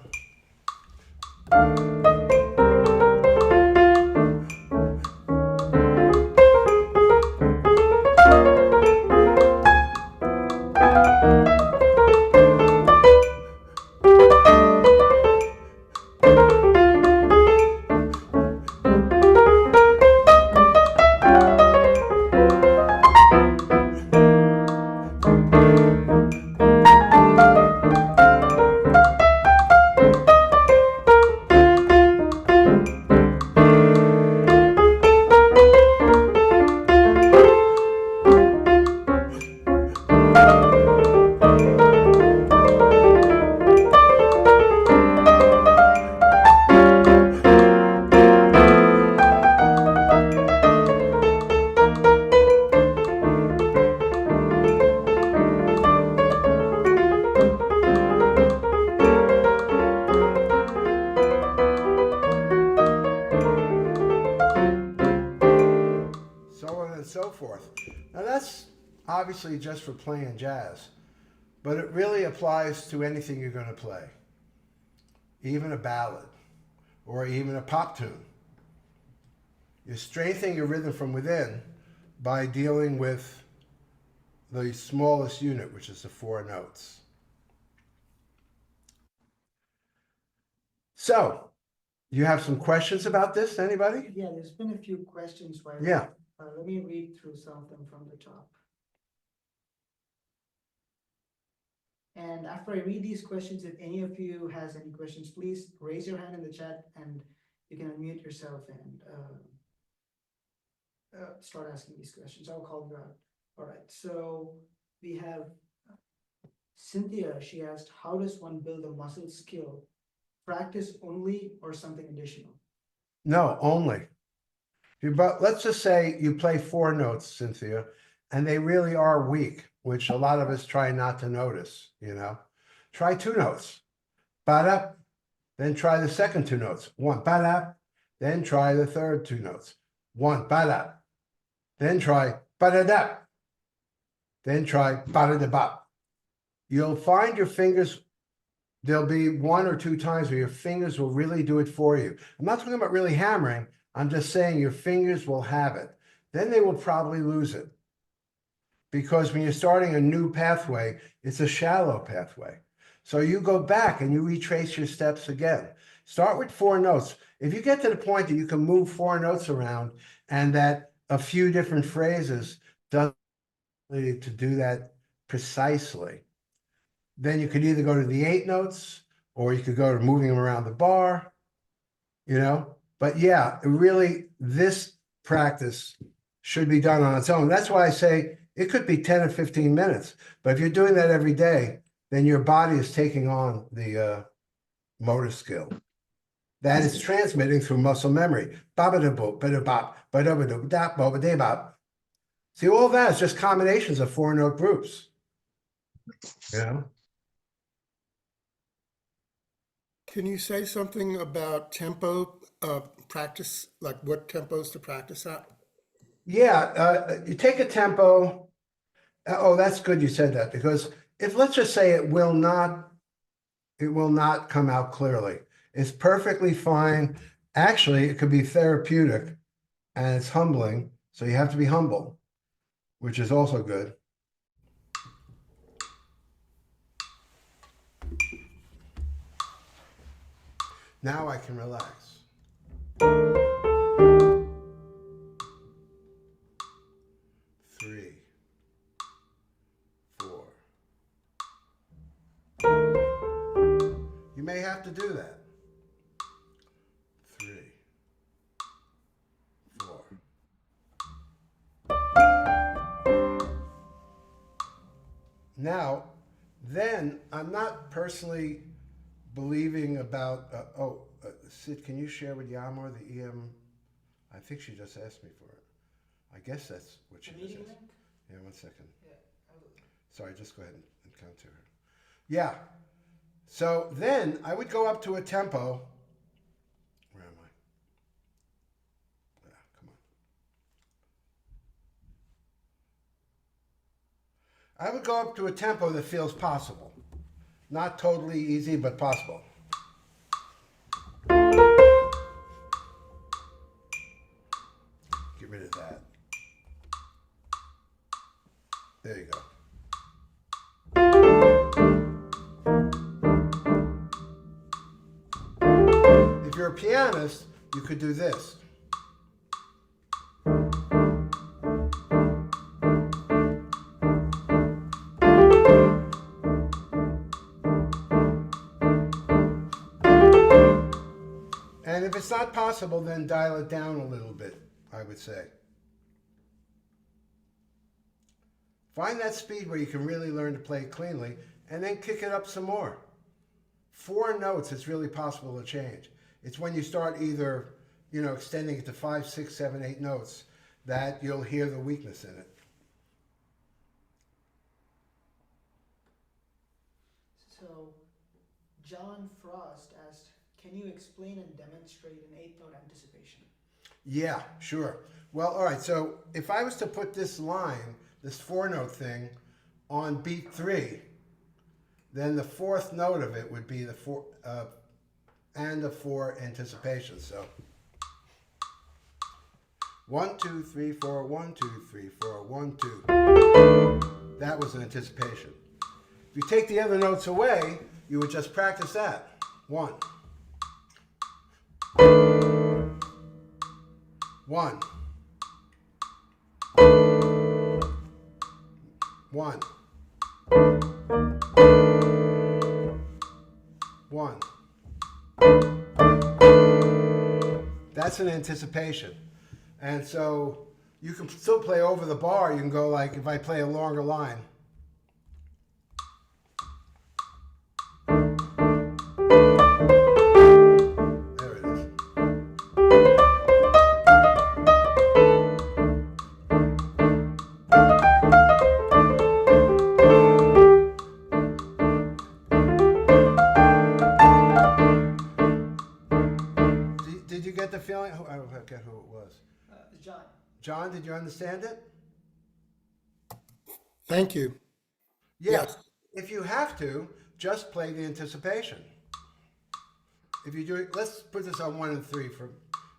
forth. Now that's obviously just for playing jazz, but it really applies to anything you're going to play, even a ballad or even a pop tune. You're strengthening your rhythm from within by dealing with the smallest unit, which is the 4 notes. So, you have some questions about this, anybody? Yeah, there's been a few questions. Yeah. Let me read through some of them from the top. And after I read these questions, if any of you has any questions, please raise your hand in the chat and you can unmute yourself and start asking these questions. I'll call you out. All right, so we have Cynthia. She asked, how does one build a muscle skill? Practice only or something additional? No, only. But let's just say you play 4 notes, Cynthia, and they really are weak, which a lot of us try not to notice, you know. Try 2 notes. Ba-da, then try the second 2 notes. 1, ba-da, then try the third 2 notes. 1, ba-da, then try ba-da-da, then try ba-da-da-ba. You'll find your fingers, there'll be 1 or 2 times where your fingers will really do it for you. I'm not talking about really hammering. I'm just saying your fingers will have it. Then they will probably lose it. Because when you're starting a new pathway, it's a shallow pathway. So you go back and you retrace your steps again. Start with 4 notes. If you get to the point that you can move 4 notes around and that a few different phrases doesn't need to do that precisely, then you could either go to the 8 notes or you could go to moving them around the bar, you know. But yeah, really, this practice should be done on its own. That's why I say it could be 10 or 15 minutes. But if you're doing that every day, then your body is taking on the motor skill. That is transmitting through muscle memory. Ba-ba-da-boop, ba-da-bop, ba-da-ba-da-bop, ba-ba-da-bop. See, all that is just combinations of 4-note groups. You know? Can you say something about tempo practice, like what tempos to practice at? Yeah, you take a tempo. Oh, that's good you said that, because if, let's just say it will not come out clearly. It's perfectly fine. Actually, it could be therapeutic and it's humbling. So you have to be humble, which is also good. Now I can relax. 3, 4. You may have to do that. 3, 4. Now, then I'm not personally believing about, Sid, can you share with Yamor the EM? I think she just asked me for it. I guess that's what she just asked. Yeah, 1 second. Yeah, Sorry, just go ahead and count to her. Yeah. So then I would go up to a tempo. Where am I? Yeah, come on. I would go up to a tempo that feels possible. Not totally easy, but possible. Get rid of that. There you go. If you're a pianist, you could do this. And if it's not possible, then dial it down a little bit, I would say. Find that speed where you can really learn to play cleanly, and then kick it up some more. 4 notes, it's really possible to change. It's when you start either, extending it to 5, 6, 7, 8 notes that you'll hear the weakness in it. So, John Frost asked, can you explain and demonstrate an 8-note anticipation? Yeah, sure. Well, all right. So if I was to put this line, this 4-note thing, on beat 3, then the 4th note of it would be the 4 and the 4 anticipation. So 1, 2, 3, 4, 1, 2, 3, 4, 1, 2. That was an anticipation. If you take the other notes away, you would just practice that. 1. 1. 1. 1. That's an anticipation. And so you can still play over the bar. You can go like, if I play a longer line. There it is. Did you get the feeling? I forget who it was. John. John, did you understand it? Thank you. Yes. If you have to, just play the anticipation. If you do it, let's put this on 1 and 3 for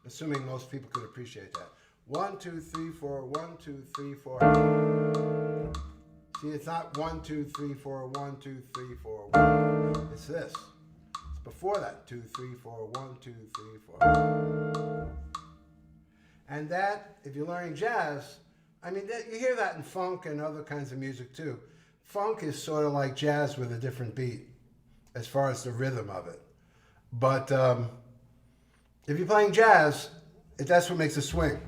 assuming most people could appreciate that. 1, 2, 3, 4, 1, 2, 3, 4. See, it's not 1, 2, 3, 4, 1, 2, 3, 4, 1. It's this. It's before that. 2, 3, 4, 1, 2, 3, 4. And that, if you're learning jazz, I mean, you hear that in funk and other kinds of music too. Funk is sort of like jazz with a different beat as far as the rhythm of it. But if you're playing jazz, that's what makes it swing.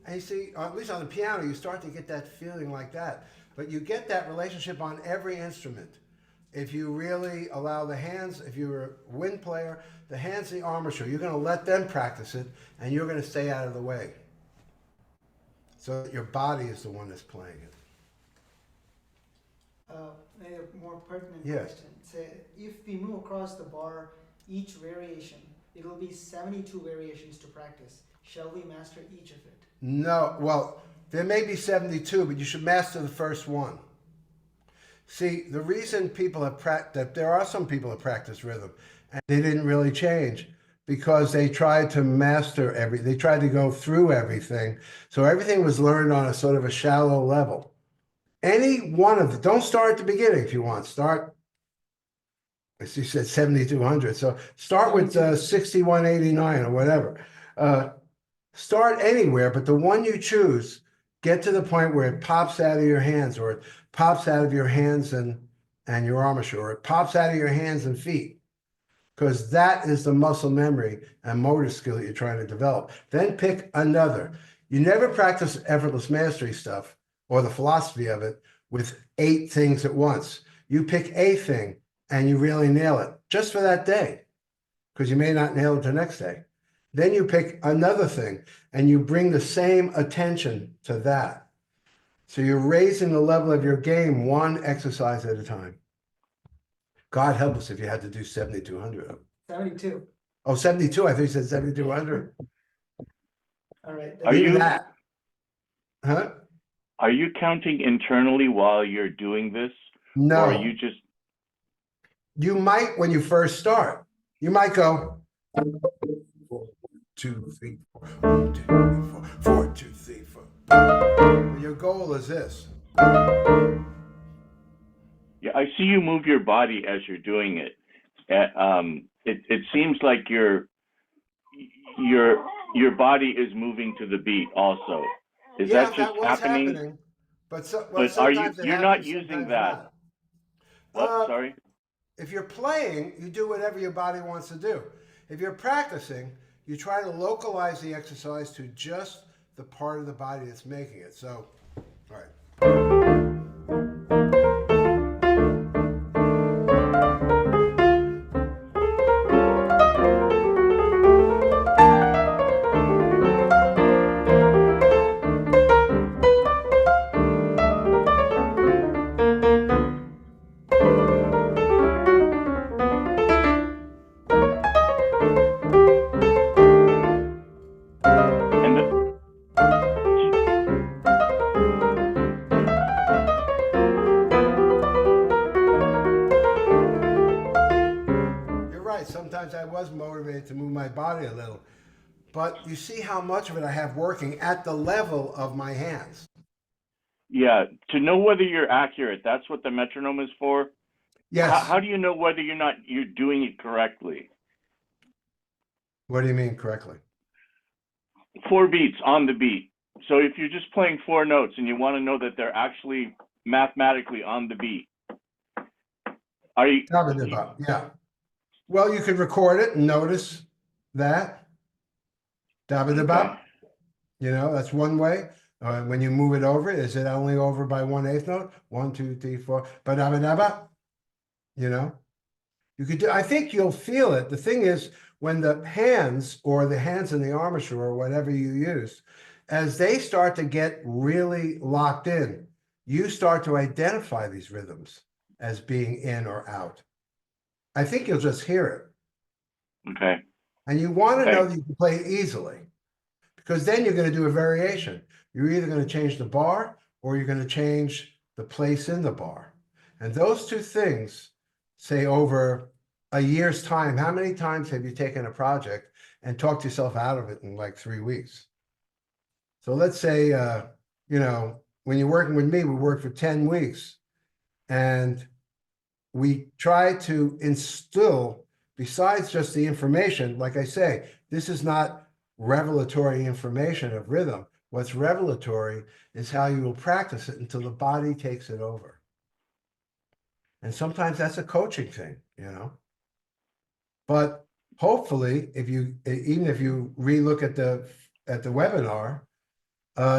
And you see, at least on the piano, you start to get that feeling like that. But you get that relationship on every instrument. If you really allow the hands, if you're a wind player, the hands and the armature, you're going to let them practice it, and you're going to stay out of the way. So that your body is the one that's playing it. Maybe a more pertinent Yeah. question. Say, if we move across the bar, each variation, it will be 72 variations to practice. Shall we master each of it? No, well, there may be 72, but you should master the first one. See, the reason people have that there are some people that practice rhythm, and they didn't really change because they tried to master they tried to go through everything. So everything was learned on a sort of a shallow level. Any one of them, don't start at the beginning if you want. Start, as you said, 7,200. So start with 6189 or whatever. Start anywhere, but the one you choose, get to the point where it pops out of your hands, or it pops out of your hands and your armature, or it pops out of your hands and feet, because that is the muscle memory and motor skill that you're trying to develop. Then pick another. You never practice effortless mastery stuff or the philosophy of it with 8 things at once. You pick a thing and you really nail it just for that day, because you may not nail it the next day. Then you pick another thing and you bring the same attention to that. So you're raising the level of your game one exercise at a time. God help us if you had to do 7,200. 72. Oh, 72. I think you said 7,200. All right. Are Even you that? Huh? are you counting internally while you're doing this? No. Or are you just You might when you first start. You might go 4, 2, 3, 4, 1, 2, 3, 4, 4, 2, 3, 4. But your goal is this. Yeah, I see you move your body as you're doing it. It seems like your body is moving to the beat also. Is Yeah, that just was happening. But But sometimes you're not using that? not. What? Sorry. If you're playing, you do whatever your body wants to do. If you're practicing, you try to localize the exercise to just the part of the body that's making it. So, all right. And the, You're right. Sometimes I was motivated to move my body a little. But you see how much of it I have working at the level of my hands. yeah, to know whether you're accurate, that's what the metronome is for. Yes. How do you know whether you're doing it correctly? What do you mean correctly? 4 beats on the beat. So if you're just playing 4 notes and you want to know that they're actually mathematically on the beat, are you? Yeah. Well, you could record it and notice that. Okay. You know, that's one way. When you move it over, is it only over by 1/8 note? 1, 2, 3, 4. Ba-da-ba-da-ba. You know, you could do. I think you'll feel it. The thing is, when the hands or the hands in the armature or whatever you use, as they start to get really locked in, you start to identify these rhythms as being in or out. I think you'll just hear it. Okay. And you want to Okay. know that you can play it easily, because then you're going to do a variation. You're either going to change the bar or you're going to change the place in the bar. And those two things, say over a year's time, how many times have you taken a project and talked yourself out of it in like 3 weeks? So let's say, you know, when you're working with me, we work for 10 weeks and we try to instill, besides just the information, like I say, this is not revelatory information of rhythm. What's revelatory is how you will practice it until the body takes it over. And sometimes that's a coaching thing, you know. But hopefully, even if you relook at the webinar,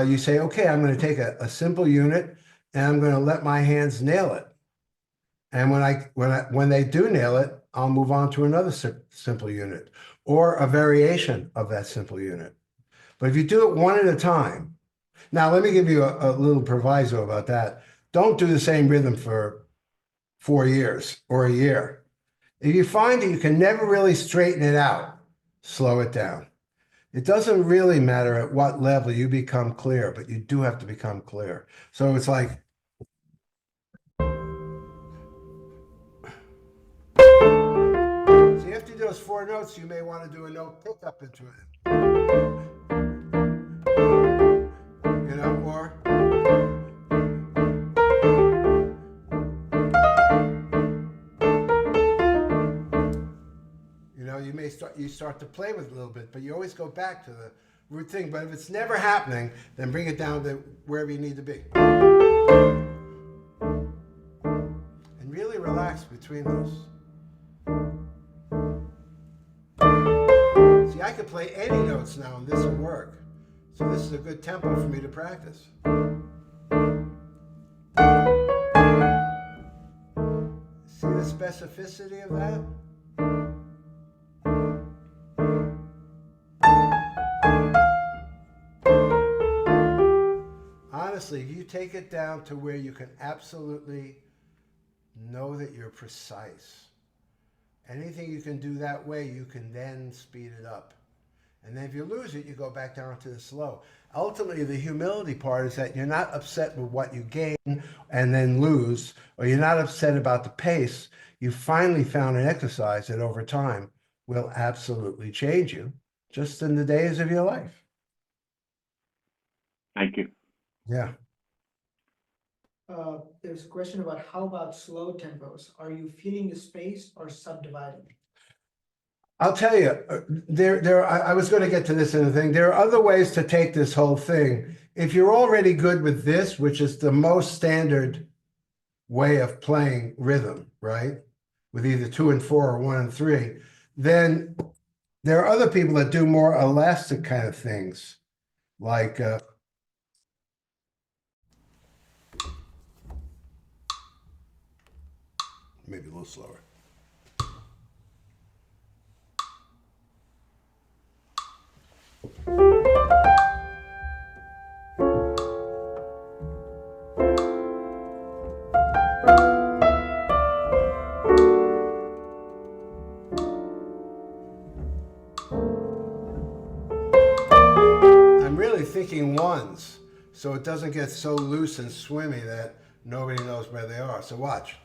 you say, okay, I'm going to take a simple unit and I'm going to let my hands nail it. And when they do nail it, I'll move on to another simple unit or a variation of that simple unit. But if you do it one at a time, now let me give you a little proviso about that. Don't do the same rhythm for 4 years or a year. If you find that you can never really straighten it out, slow it down. It doesn't really matter at what level you become clear, but you do have to become clear. So it's like, so after those 4 notes, you may want to do a note pickup into it. You know, or you know, you start to play with it a little bit, but you always go back to the root thing. But if it's never happening, then bring it down to wherever you need to be. And really relax between those. See, I could play any notes now and this will work. So this is a good tempo for me to practice. See the specificity of that? Honestly, if you take it down to where you can absolutely know that you're precise, anything you can do that way, you can then speed it up. And then if you lose it, you go back down to the slow. Ultimately, the humility part is that you're not upset with what you gain and then lose, or you're not upset about the pace. You finally found an exercise that over time will absolutely change you just in the days of your life. Thank you. Yeah. There's a question about how about slow tempos? Are you feeling the space or subdividing? I'll tell you, I was going to get to this in the thing. There are other ways to take this whole thing. If you're already good with this, which is the most standard way of playing rhythm, right? With either 2 and 4 or 1 and 3, then there are other people that do more elastic kind of things. Like, maybe a little slower. I'm really thinking ones, so it doesn't get so loose and swimmy that nobody knows where they are. So watch.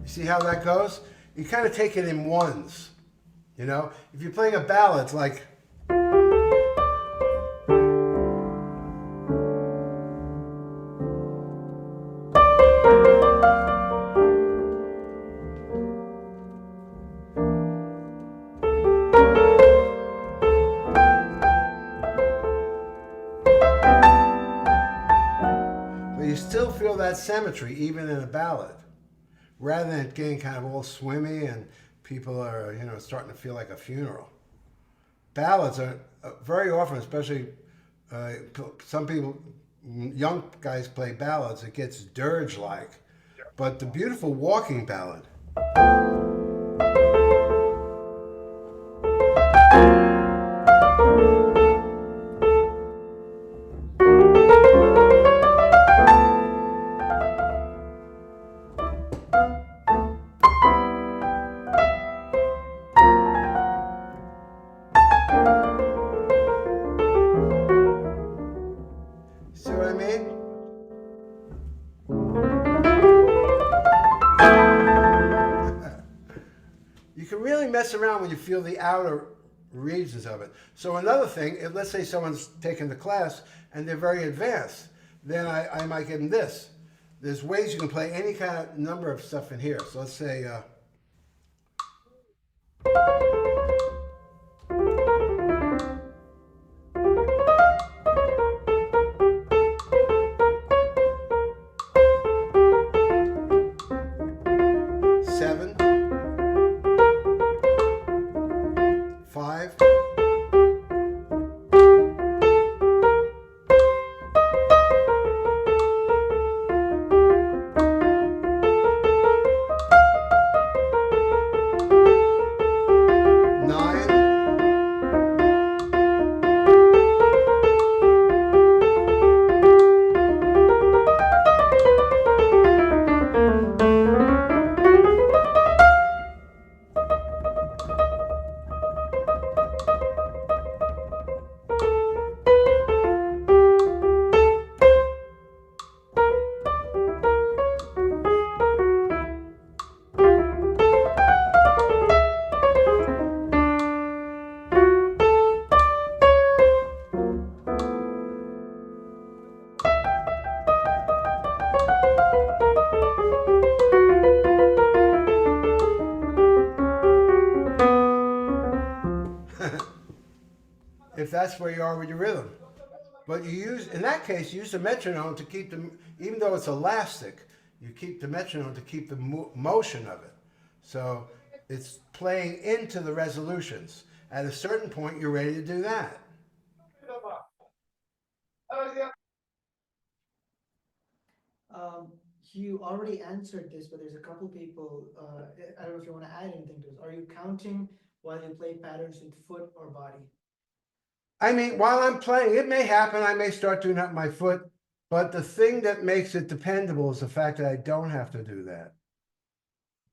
See how that goes? You kind of take it in ones, you know? If you're playing a ballad, it's like, but you still feel that symmetry even in a ballad, rather than it getting kind of all swimmy and people are, you know, starting to feel like a funeral. Ballads are very often, especially some people, young guys play ballads, it gets dirge-like. But the beautiful walking ballad, see what I mean? You can really mess around when you feel the outer regions of it. So another thing, if let's say someone's taken the class and they're very advanced, then I might give them this. There's ways you can play any kind of number of stuff in here. So let's say, seven, 5, if that's where you are with your rhythm. But you use, in that case, use the metronome to keep the, even though it's elastic, you keep the metronome to keep the motion of it. So it's playing into the resolutions. At a certain point, you're ready to do that. You already answered this, but there's a couple people, I don't know if you want to add anything to this. Are you counting while you play patterns with foot or body? I mean, while I'm playing, it may happen, I may start doing that with my foot, but the thing that makes it dependable is the fact that I don't have to do that.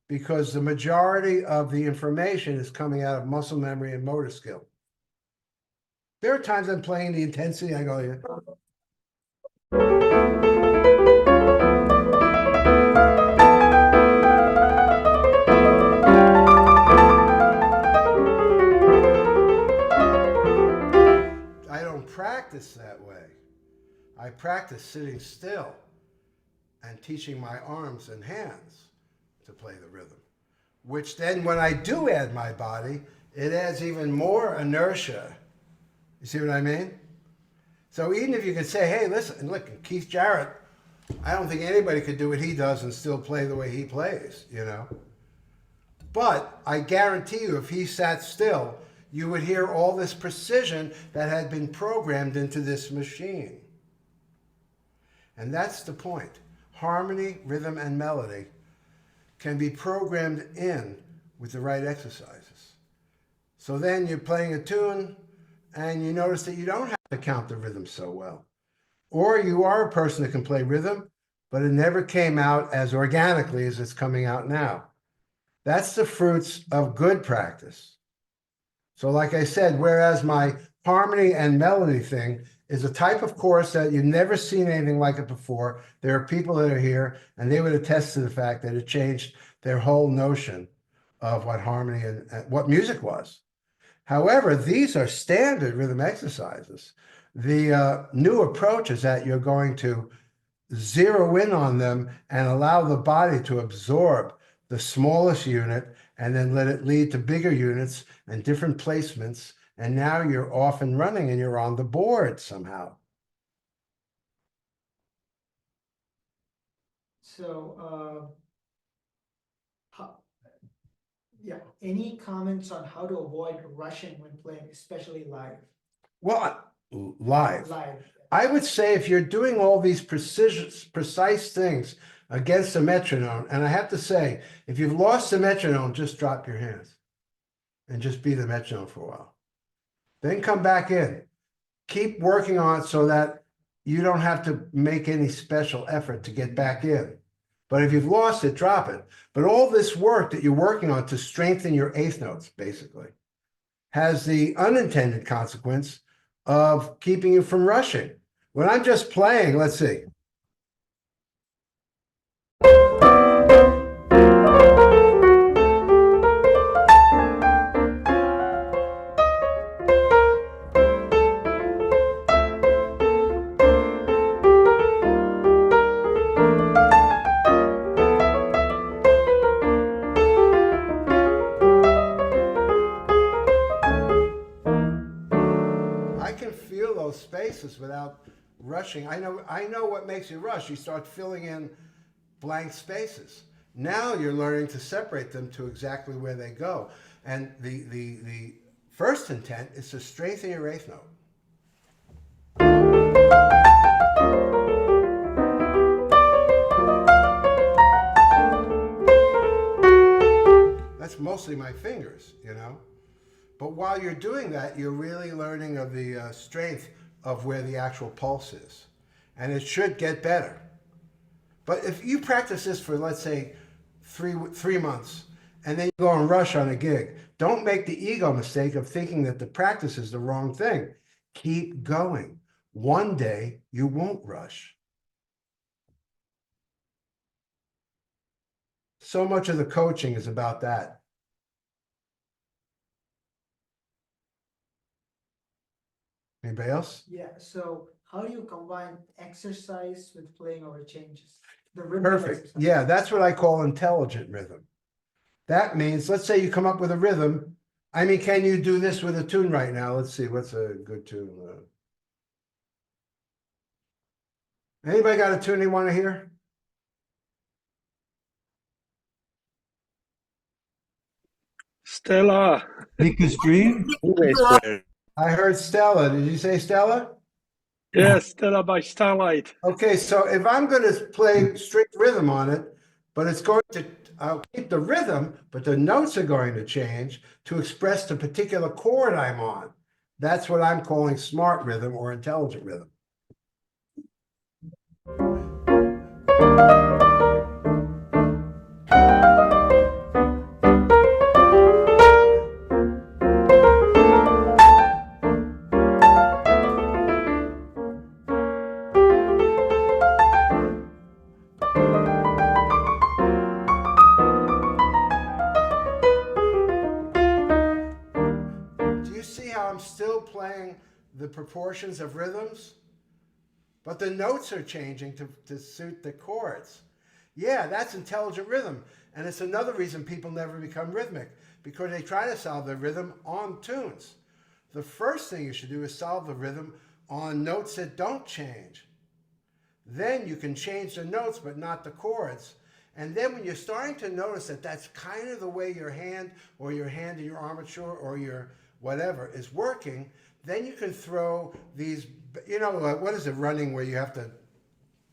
Because the majority of the information is coming out of muscle memory and motor skill. There are times I'm playing the intensity, I go, yeah. I don't practice that way. I practice sitting still and teaching my arms and hands to play the rhythm, which then when I do add my body, it adds even more inertia. You see what I mean? So even if you could say, hey, listen, look, Keith Jarrett, I don't think anybody could do what he does and still play the way he plays, you know? But I guarantee you, if he sat still, you would hear all this precision that had been programmed into this machine. And that's the point. Harmony, rhythm, and melody can be programmed in with the right exercises. So then you're playing a tune and you notice that you don't have to count the rhythm so well. Or you are a person that can play rhythm, but it never came out as organically as it's coming out now. That's the fruits of good practice. So like I said, whereas my harmony and melody thing is a type of course that you've never seen anything like it before. There are people that are here and they would attest to the fact that it changed their whole notion of what harmony and what music was. However, these are standard rhythm exercises. The new approach is that you're going to zero in on them and allow the body to absorb the smallest unit and then let it lead to bigger units and different placements. And now you're off and running and you're on the board somehow. So, any comments on how to avoid rushing when playing, especially live? Well, live. Live. I would say if you're doing all these precise things against a metronome, and I have to say, if you've lost the metronome, just drop your hands and just be the metronome for a while. Then come back in. Keep working on it so that you don't have to make any special effort to get back in. But if you've lost it, drop it. But all this work that you're working on to strengthen your eighth notes, basically, has the unintended consequence of keeping you from rushing. When I'm just playing, let's see. I can feel those spaces without rushing. I know what makes you rush. You start filling in blank spaces. Now you're learning to separate them to exactly where they go. And the first intent is to strengthen your eighth note. That's mostly my fingers, you know. But while you're doing that, you're really learning of the strength of where the actual pulse is. And it should get better. But if you practice this for, let's say, three months, and then you go and rush on a gig, don't make the ego mistake of thinking that the practice is the wrong thing. Keep going. One day, you won't rush. So much of the coaching is about that. Anybody else? Yeah, so how do you combine exercise with playing over changes? The rhythm Perfect. exercise. Yeah, that's what I call intelligent rhythm. That means, let's say you come up with a rhythm. I mean, can you do this with a tune right now? Let's see, what's a good tune? Anybody got a tune they want to hear? Stella. Weakest Dream? I heard Stella. Did you say Stella? Yes, Stella by Starlight. Okay, so if I'm going to play strict rhythm on it, but it's going to, I'll keep the rhythm, but the notes are going to change to express the particular chord I'm on. That's what I'm calling smart rhythm or intelligent rhythm. the proportions of rhythms, but the notes are changing to suit the chords. Yeah, that's intelligent rhythm. And it's another reason people never become rhythmic, because they try to solve the rhythm on tunes. The first thing you should do is solve the rhythm on notes that don't change. Then you can change the notes, but not the chords. And then when you're starting to notice that that's kind of the way your hand or your hand and your armature or your whatever is working, then you can throw these, what is it, running where you have to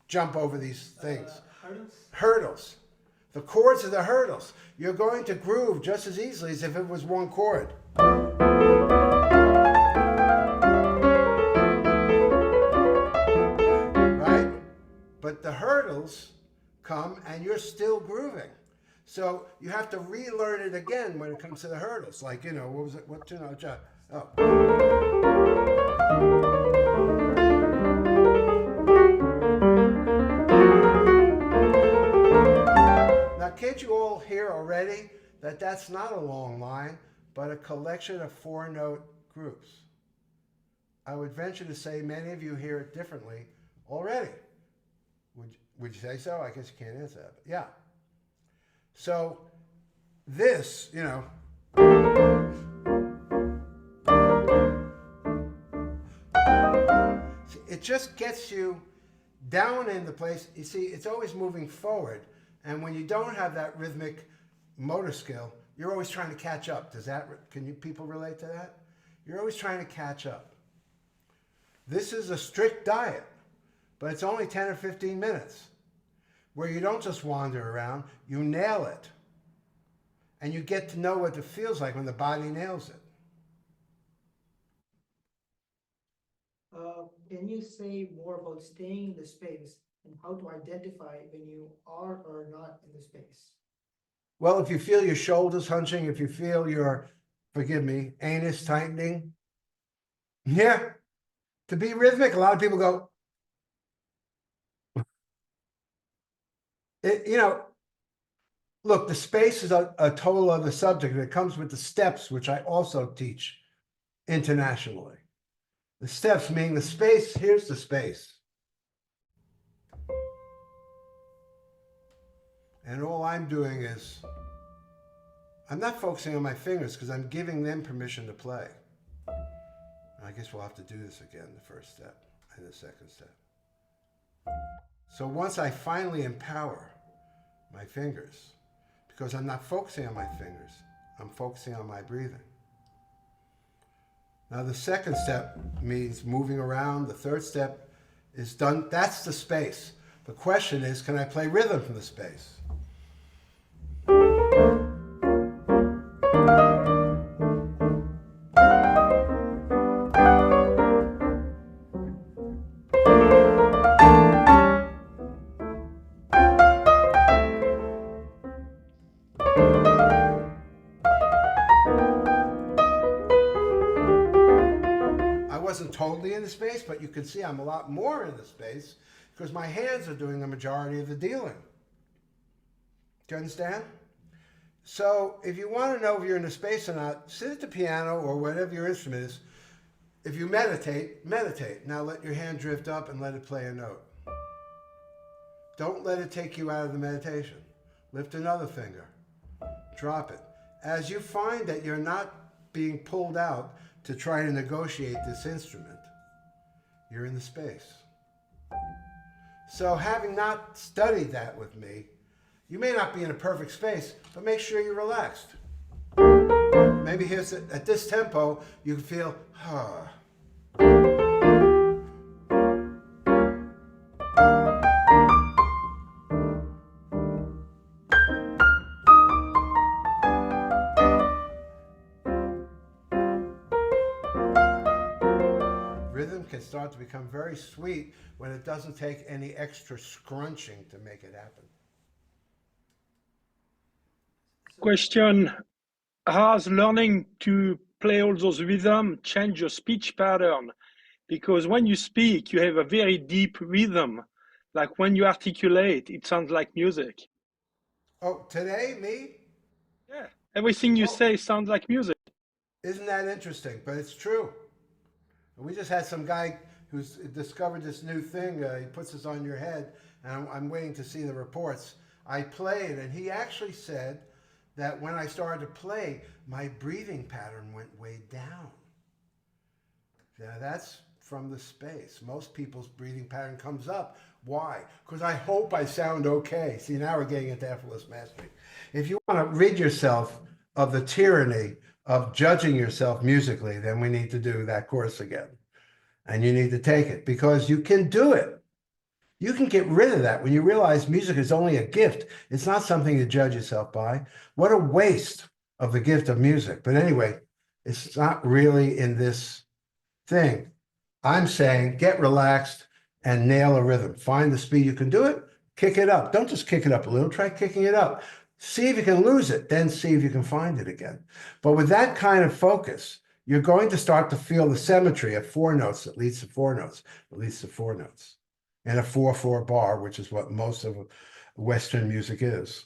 jump over these things? Hurdles. Hurdles. The chords are the hurdles. You're going to groove just as easily as if it was one chord. Right? But the hurdles come and you're still grooving. So you have to relearn it again when it comes to the hurdles. Like, what was it? What tune? Oh. Now, can't you all hear already that that's not a long line, but a collection of 4-note groups? I would venture to say many of you hear it differently already. Would you say so? I guess you can't answer that, but yeah. So this, it just gets you down in the place. You see, it's always moving forward. And when you don't have that rhythmic motor skill, you're always trying to catch up. Can you people relate to that? You're always trying to catch up. This is a strict diet, but it's only 10 or 15 minutes where you don't just wander around, you nail it. And you get to know what it feels like when the body nails it. Can you say more about staying in the space and how to identify when you are or not in the space? Well, if you feel your shoulders hunching, if you feel your, forgive me, anus tightening, yeah. To be rhythmic, a lot of people go, look, the space is a total other subject. It comes with the steps, which I also teach internationally. The steps meaning the space, here's the space. And all I'm doing is, I'm not focusing on my fingers because I'm giving them permission to play. I guess we'll have to do this again, the first step and the second step. So once I finally empower my fingers, because I'm not focusing on my fingers, I'm focusing on my breathing. Now the second step means moving around. The third step is done. That's the space. The question is, can I play rhythm from the space? Totally in the space, but you can see I'm a lot more in the space because my hands are doing the majority of the dealing. Do you understand? So if you want to know if you're in the space or not, sit at the piano or whatever your instrument is. If you meditate, meditate. Now let your hand drift up and let it play a note. Don't let it take you out of the meditation. Lift another finger. Drop it. As you find that you're not being pulled out to try to negotiate this instrument, you're in the space. So having not studied that with me, you may not be in a perfect space, but make sure you're relaxed. Maybe here's at this tempo, you can feel, Rhythm can start to become very sweet when it doesn't take any extra scrunching to make it happen. Question: has learning to play all those rhythms change your speech pattern? Because when you speak, you have a very deep rhythm. Like when you articulate, it sounds like music. Oh, today, me? Yeah, everything you say sounds like music. Isn't that interesting? But it's true. We just had some guy who's discovered this new thing. He puts this on your head, and I'm waiting to see the reports. I played, and he actually said that when I started to play, my breathing pattern went way down. Now that's from the space. Most people's breathing pattern comes up. Why? Because I hope I sound okay. See, now we're getting into effortless mastery. If you want to rid yourself of the tyranny of judging yourself musically, then we need to do that course again. And you need to take it because you can do it. You can get rid of that when you realize music is only a gift. It's not something to judge yourself by. What a waste of the gift of music. But anyway, it's not really in this thing. I'm saying get relaxed and nail a rhythm. Find the speed you can do it, kick it up. Don't just kick it up a little, try kicking it up. See if you can lose it, then see if you can find it again. But with that kind of focus, you're going to start to feel the symmetry of 4 notes that leads to 4 notes, that leads to 4 notes, and a 4/4 bar, which is what most of Western music is.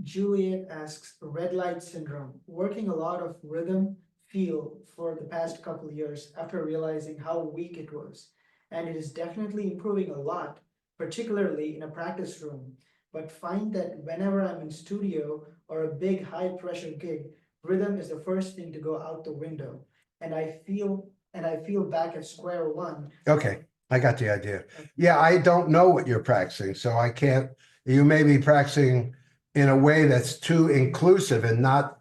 Juliet asks, red light syndrome, working a lot of rhythm feel for the past couple years after realizing how weak it was. And it is definitely improving a lot, particularly in a practice room. But find that whenever I'm in studio or a big high pressure gig, rhythm is the first thing to go out the window. And I feel back at square one. Okay, I got the idea. Yeah, I don't know what you're practicing, so I can't, you may be practicing in a way that's too inclusive and not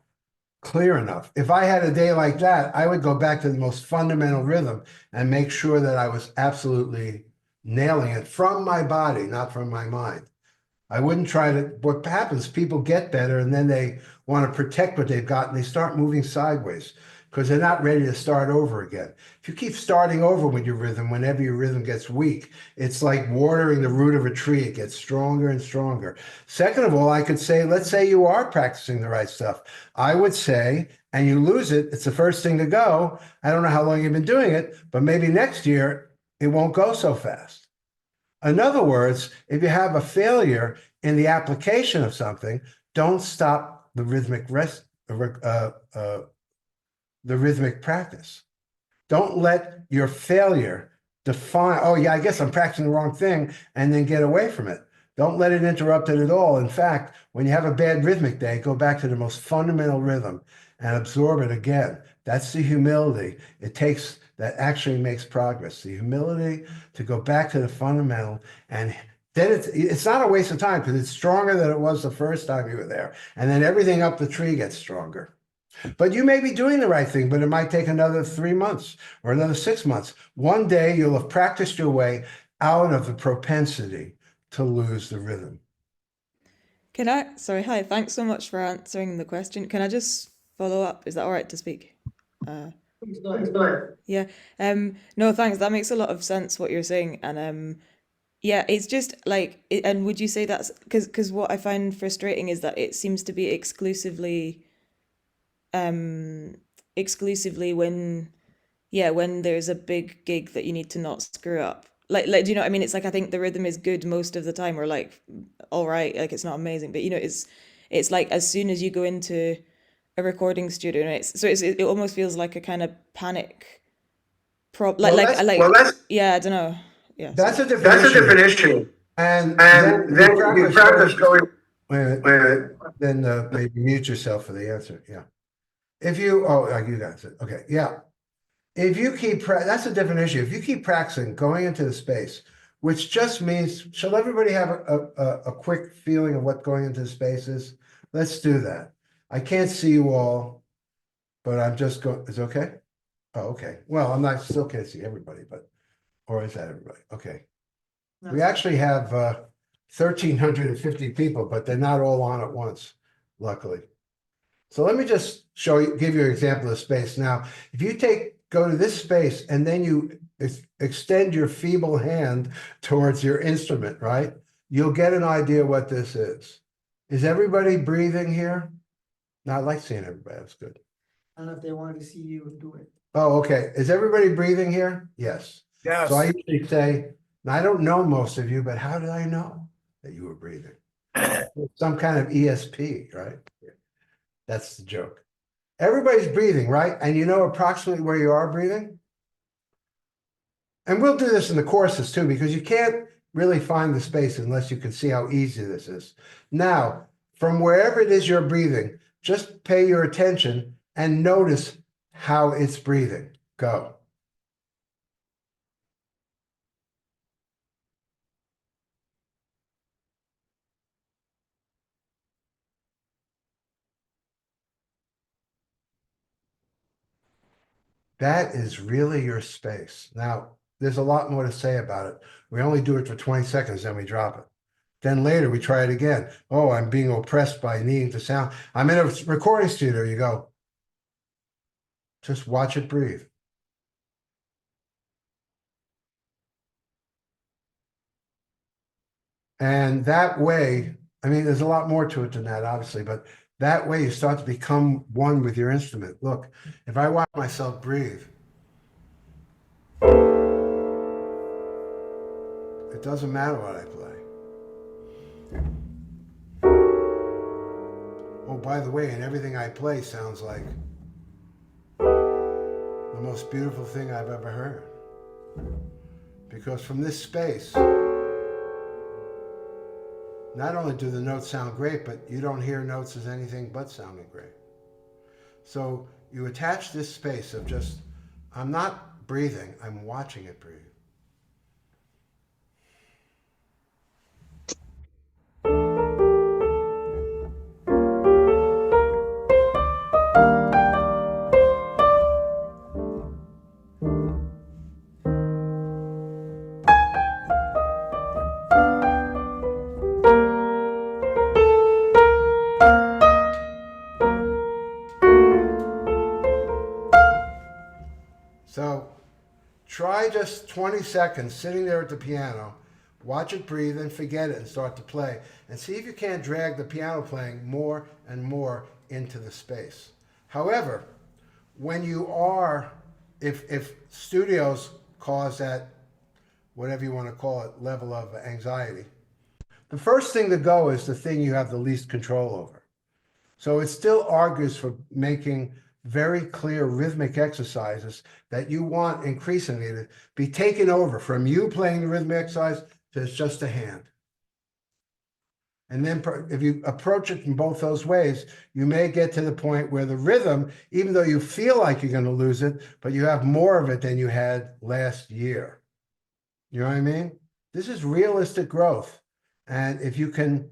clear enough. If I had a day like that, I would go back to the most fundamental rhythm and make sure that I was absolutely nailing it from my body, not from my mind. I wouldn't try to, what happens, people get better and then they want to protect what they've got and they start moving sideways because they're not ready to start over again. If you keep starting over with your rhythm, whenever your rhythm gets weak, it's like watering the root of a tree. It gets stronger and stronger. Second of all, I could say, let's say you are practicing the right stuff. I would say, and you lose it, it's the first thing to go. I don't know how long you've been doing it, but maybe next year it won't go so fast. In other words, if you have a failure in the application of something, don't stop the rhythmic practice. Don't let your failure define, oh yeah, I guess I'm practicing the wrong thing, and then get away from it. Don't let it interrupt it at all. In fact, when you have a bad rhythmic day, go back to the most fundamental rhythm and absorb it again. That's the humility. That actually makes progress. The humility to go back to the fundamental, and then it's not a waste of time because it's stronger than it was the first time you were there. And then everything up the tree gets stronger. But you may be doing the right thing, but it might take another 3 months or another 6 months. One day you'll have practiced your way out of the propensity to lose the rhythm. Hi, thanks so much for answering the question. Can I just follow up? Is that all right to speak? Please go ahead. Yeah. No, thanks. That makes a lot of sense what you're saying. And yeah, it's just like, and would you say that's because what I find frustrating is that it seems to be exclusively when there's a big gig that you need to not screw up. Like do you know what I mean? It's like I think the rhythm is good most of the time, or like all right, like it's not amazing, but you know, it's like as soon as you go into a recording studio, and it almost feels like a kind of panic yeah, I don't know. Yeah. That's a different issue. And then you practice going. Wait a minute. Then maybe mute yourself for the answer. Yeah. If you, you got it. Okay. Yeah. If you keep, that's a different issue. If you keep practicing going into the space, which just means, shall everybody have a quick feeling of what going into the space is? Let's do that. I can't see you all, but I'm just going, is it okay? Oh, okay. Well, still can't see everybody, but, or is that everybody? Okay. We actually have 1,350 people, but they're not all on at once, luckily. So let me just give you an example of space. Now, if you go to this space and then you extend your feeble hand towards your instrument, right? You'll get an idea what this is. Is everybody breathing here? No, I like seeing everybody. That's good. I don't know if they wanted to see you do it. Oh, okay. Is everybody breathing here? Yes. Yes. So I usually say, now I don't know most of you, but how did I know that you were breathing? Some kind of ESP, right? That's the joke. Everybody's breathing, right? And you know approximately where you are breathing? And we'll do this in the courses too, because you can't really find the space unless you can see how easy this is. Now, from wherever it is you're breathing, just pay your attention and notice how it's breathing. Go. That is really your space. Now, there's a lot more to say about it. We only do it for 20 seconds, then we drop it. Then later we try it again. Oh, I'm being oppressed by needing to sound. I'm in a recording studio. You go. Just watch it breathe. And that way, I mean, there's a lot more to it than that, obviously, but that way you start to become one with your instrument. Look, if I watch myself breathe, it doesn't matter what I play. Oh, by the way, and everything I play sounds like the most beautiful thing I've ever heard. Because from this space, not only do the notes sound great, but you don't hear notes as anything but sounding great. So you attach this space of just, I'm not breathing, I'm watching it breathe. So try just 20 seconds sitting there at the piano, watch it breathe and forget it and start to play. And see if you can't drag the piano playing more and more into the space. However, when you are, if studios cause that, whatever you want to call it, level of anxiety, the first thing to go is the thing you have the least control over. So it still argues for making very clear rhythmic exercises that you want increasingly to be taken over from you playing the rhythmic exercise to it's just a hand. And then if you approach it in both those ways, you may get to the point where the rhythm, even though you feel like you're going to lose it, but you have more of it than you had last year. You know what I mean? This is realistic growth. And if you can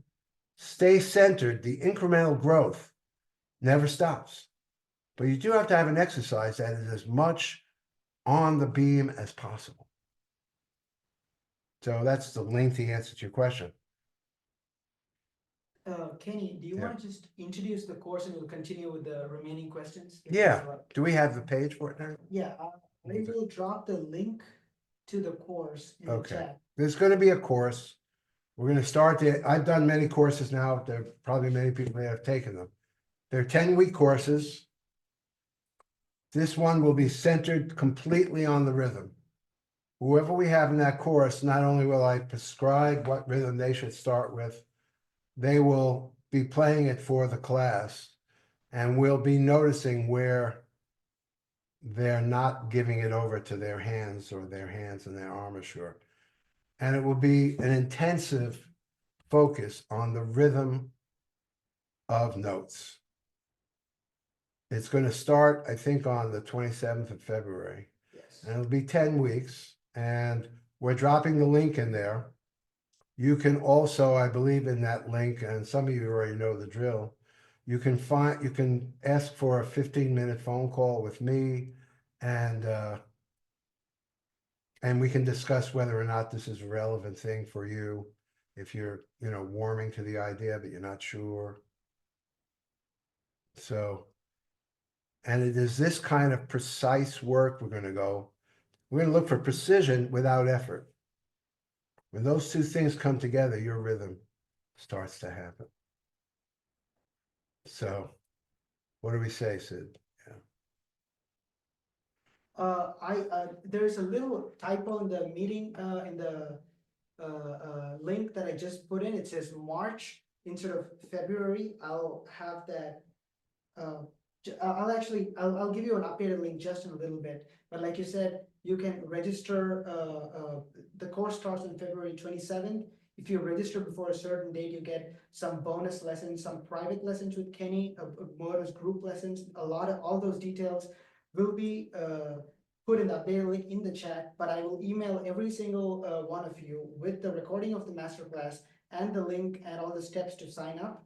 stay centered, the incremental growth never stops. But you do have to have an exercise that is as much on the beam as possible. So that's the lengthy answer to your question. Kenny, do you want to just introduce the course and we'll continue with the remaining questions? Yeah. Do we have the page for it now? Yeah, I will drop the link to the course in the Okay. chat. There's going to be a course. We're going to start the, I've done many courses now. There are probably many people that have taken them. They're 10-week courses. This one will be centered completely on the rhythm. Whoever we have in that course, not only will I prescribe what rhythm they should start with, they will be playing it for the class, and we'll be noticing where they're not giving it over to their hands or their hands and their armature. And it will be an intensive focus on the rhythm of notes. It's going to start, I think, on the 27th of February. Yes. And it'll be 10 weeks. And we're dropping the link in there. You can also, I believe in that link, and some of you already know the drill, you can ask for a 15-minute phone call with me, and we can discuss whether or not this is a relevant thing for you. If you're, warming to the idea, but you're not sure. So, and it is this kind of precise work we're going to go. We're going to look for precision without effort. When those two things come together, your rhythm starts to happen. So, what do we say, Sid? There's a little typo in the meeting, in the link that I just put in. It says March instead of February. I'll have that I'll give you an updated link just in a little bit. But like you said, you can register. The course starts on February 27th. If you register before a certain date, you get some bonus lessons, some private lessons with Kenny, bonus group lessons. All those details will be put in the updated link in the chat. But I will email every single one of you with the recording of the masterclass and the link and all the steps to sign up.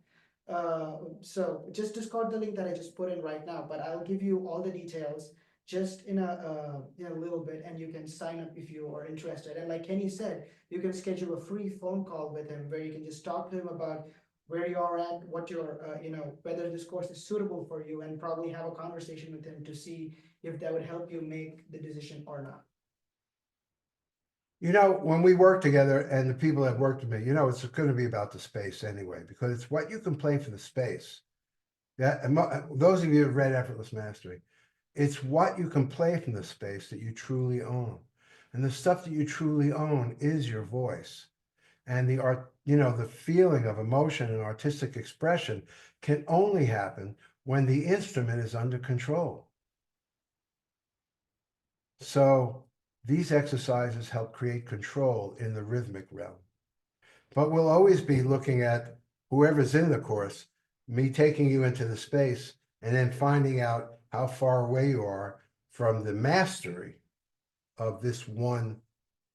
So just discard the link that I just put in right now, but I'll give you all the details just in a little bit, and you can sign up if you are interested. And like Kenny said, you can schedule a free phone call with him where you can just talk to him about where you are at, what your, whether this course is suitable for you, and probably have a conversation with him to see if that would help you make the decision or not. You know, when we work together and the people that worked with me, you know, it's going to be about the space anyway, because it's what you can play for the space. Yeah, and those of you who have read Effortless Mastery, it's what you can play from the space that you truly own. And the stuff that you truly own is your voice. And the art, the feeling of emotion and artistic expression can only happen when the instrument is under control. So these exercises help create control in the rhythmic realm. But we'll always be looking at whoever's in the course, me taking you into the space and then finding out how far away you are from the mastery of this one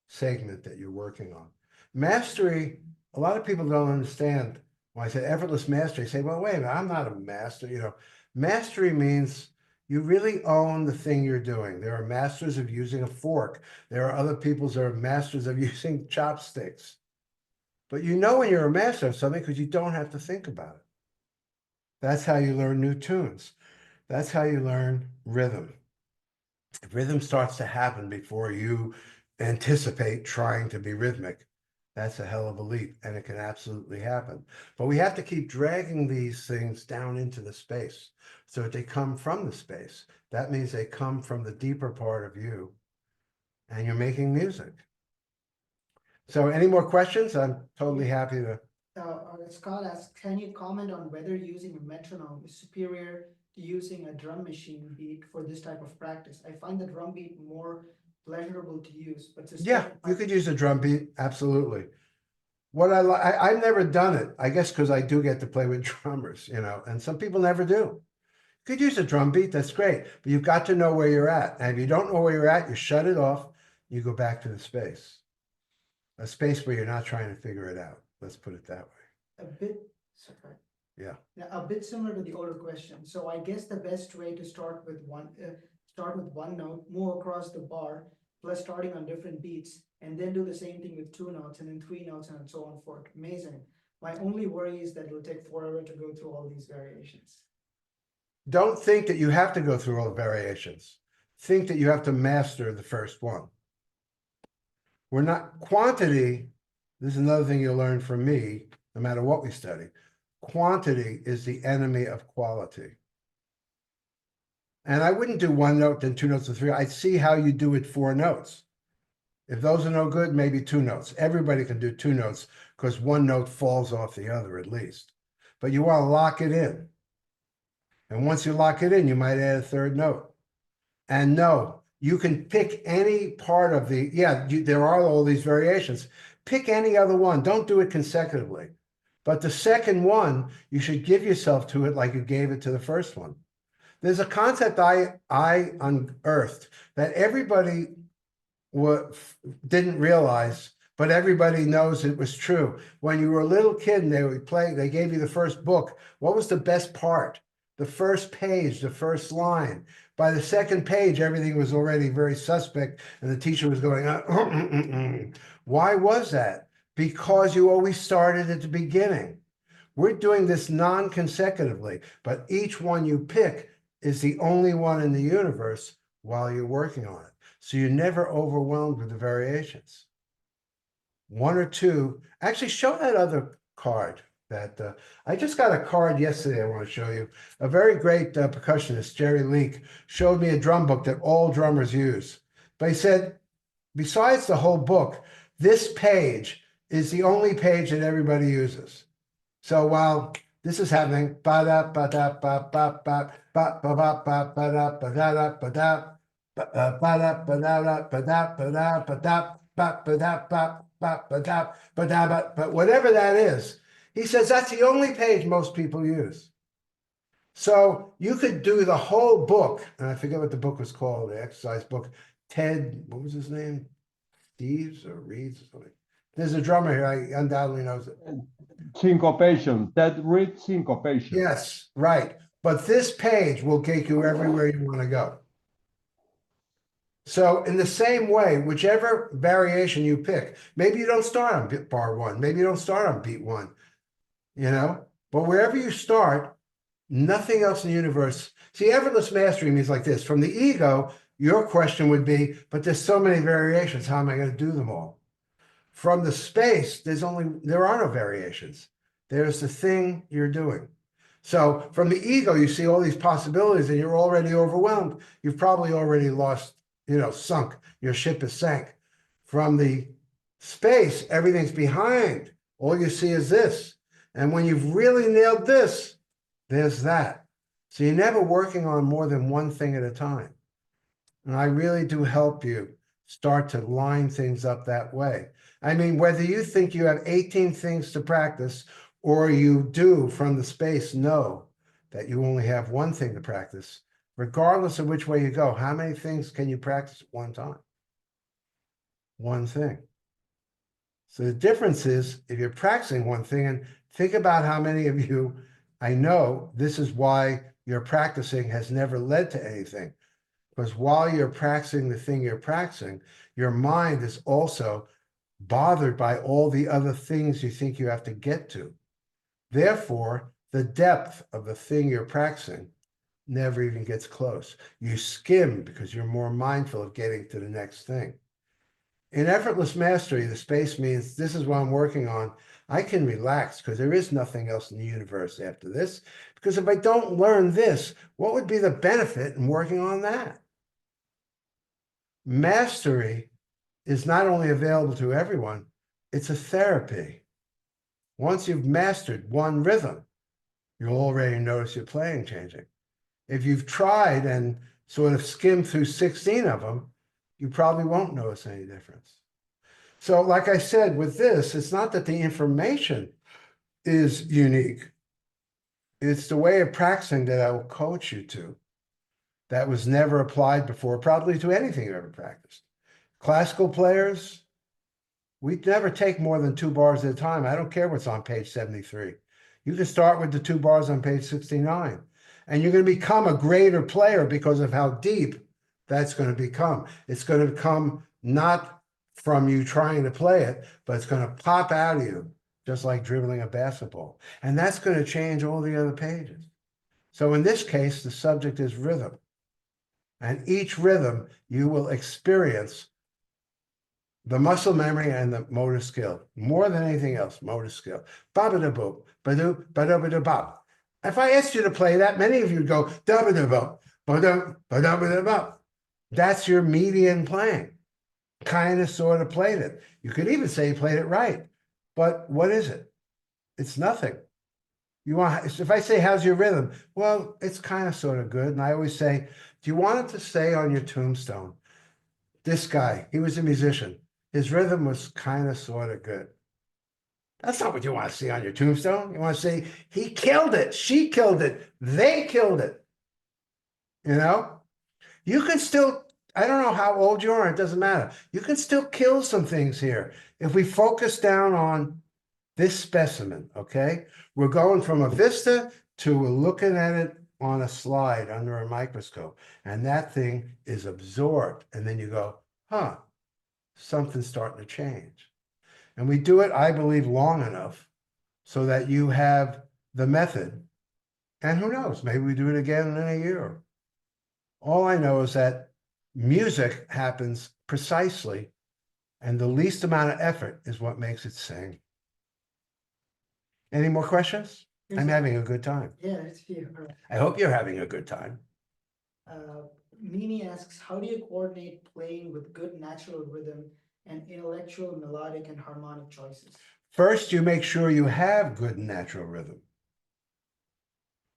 segment that you're working on. Mastery, a lot of people don't understand. When I say effortless mastery, they say, well, wait a minute, I'm not a master. Mastery means you really own the thing you're doing. There are masters of using a fork. There are other people that are masters of using chopsticks. But you know when you're a master of something because you don't have to think about it. That's how you learn new tunes. That's how you learn rhythm. If rhythm starts to happen before you anticipate trying to be rhythmic, that's a hell of a leap, and it can absolutely happen. But we have to keep dragging these things down into the space so that they come from the space. That means they come from the deeper part of you, and you're making music. So any more questions? I'm totally happy to. Scott asks, can you comment on whether using a metronome is superior to using a drum machine beat for this type of practice? I find the drum beat more pleasurable to use, but Yeah, you could use a drum beat, absolutely. What I've never done it, I guess, because I do get to play with drummers, and some people never do. You could use a drum beat, that's great, but you've got to know where you're at. And if you don't know where you're at, you shut it off, you go back to the space. A space where you're not trying to figure it out. Let's put it that way. Yeah. A bit similar to the older question. So I guess the best way to start with one note, move across the bar, plus starting on different beats, and then do the same thing with 2 notes and then 3 notes and so on forth. Amazing. My only worry is that it'll take forever to go through all these variations. Don't think that you have to go through all the variations. Think that you have to master the first one. We're not quantity. This is another thing you'll learn from me, no matter what we study. Quantity is the enemy of quality. And I wouldn't do 1 note, then 2 notes, and 3. I'd see how you do it 4 notes. If those are no good, maybe 2 notes. Everybody can do 2 notes because 1 note falls off the other at least. But you want to lock it in. And once you lock it in, you might add a 3rd note. And no, you can pick any part of there are all these variations. Pick any other one. Don't do it consecutively. But the second one, you should give yourself to it like you gave it to the first one. There's a concept I unearthed that everybody didn't realize, but everybody knows it was true. When you were a little kid and they gave you the first book, what was the best part? The first page, the first line. By the second page, everything was already very suspect, and the teacher was going, Why was that? Because you always started at the beginning. We're doing this non-consecutively, but each one you pick is the only one in the universe while you're working on it. So you're never overwhelmed with the variations. 1 or 2, actually show that other card that I just got a card yesterday I want to show you. A very great percussionist, Jerry Leake, showed me a drum book that all drummers use. But he said, besides the whole book, this page is the only page that everybody uses. So while This is happening. Ba-da, ba-da, ba-ba, ba, ba, ba, ba, ba-da, ba-da, ba-da, ba-da, ba-da, ba-da, ba-da, ba-da, ba-da, ba-da, ba-da, ba-da, but whatever that is, he says that's the only page most people use. So you could do the whole book, and I forget what the book was called, the exercise book. Ted, what was his name? Steves or Reeves or something. There's a drummer here, I undoubtedly knows it. Syncopation, that read syncopation. Yes, right. But this page will take you everywhere you want to go. So in the same way, whichever variation you pick, maybe you don't start on bar one, maybe you don't start on beat one, but wherever you start, nothing else in the universe. See, effortless mastery means like this. From the ego, your question would be, but there's so many variations, how am I going to do them all? From the space, there are no variations. There's the thing you're doing. So from the ego, you see all these possibilities and you're already overwhelmed. You've probably already lost, sunk. Your ship is sank. From the space, everything's behind. All you see is this. And when you've really nailed this, there's that. So you're never working on more than one thing at a time. And I really do help you start to line things up that way. I mean, whether you think you have 18 things to practice or you do from the space know that you only have one thing to practice, regardless of which way you go, how many things can you practice at one time? One thing. So the difference is if you're practicing one thing, and think about how many of you, I know this is why your practicing has never led to anything. Because while you're practicing the thing you're practicing, your mind is also bothered by all the other things you think you have to get to. Therefore, the depth of the thing you're practicing never even gets close. You skim because you're more mindful of getting to the next thing. In effortless mastery, the space means this is what I'm working on. I can relax because there is nothing else in the universe after this. Because if I don't learn this, what would be the benefit in working on that? Mastery is not only available to everyone, it's a therapy. Once you've mastered one rhythm, you'll already notice your playing changing. If you've tried and sort of skimmed through 16 of them, you probably won't notice any difference. So like I said, with this, it's not that the information is unique. It's the way of practicing that I will coach you to that was never applied before, probably to anything you ever practiced. Classical players, we never take more than 2 bars at a time. I don't care what's on page 73. You can start with the 2 bars on page 69. And you're going to become a greater player because of how deep that's going to become. It's going to come not from you trying to play it, but it's going to pop out of you, just like dribbling a basketball. And that's going to change all the other pages. So in this case, the subject is rhythm. And each rhythm, you will experience the muscle memory and the motor skill. More than anything else, motor skill. Ba-ba-da-boop, ba-doo, ba-da-ba-da-bop. If I asked you to play that, many of you would go, da-ba-da-bop, ba-dum, ba-da-ba-da-bop. That's your median playing. Kind of sort of played it. You could even say you played it right. But what is it? It's nothing. If I say, how's your rhythm? Well, it's kind of sort of good. And I always say, do you want it to say on your tombstone, this guy, he was a musician. His rhythm was kind of sort of good. That's not what you want to see on your tombstone. You want to say, he killed it, she killed it, they killed it. You can still, I don't know how old you are, it doesn't matter. You can still kill some things here. If we focus down on this specimen, okay? We're going from a vista to we're looking at it on a slide under a microscope. And that thing is absorbed. And then you go, huh, something's starting to change. And we do it, I believe, long enough so that you have the method. And who knows, maybe we do it again in a year. All I know is that music happens precisely, and the least amount of effort is what makes it sing. Any more questions? I'm having a good time. Yeah, it's here. I hope you're having a good time. Mimi asks, how do you coordinate playing with good natural rhythm and intellectual, melodic, and harmonic choices? First, you make sure you have good natural rhythm.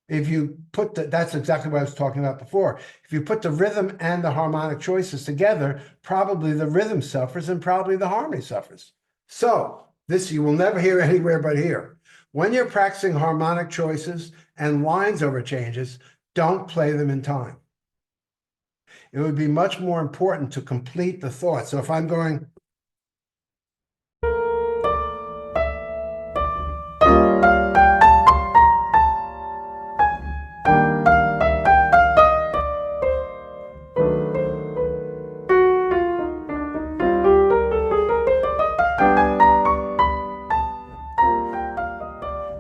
If you put that's exactly what I was talking about before. If you put the rhythm and the harmonic choices together, probably the rhythm suffers and probably the harmony suffers. So this you will never hear anywhere but here. When you're practicing harmonic choices and lines over changes, don't play them in time. It would be much more important to complete the thought. So if I'm going,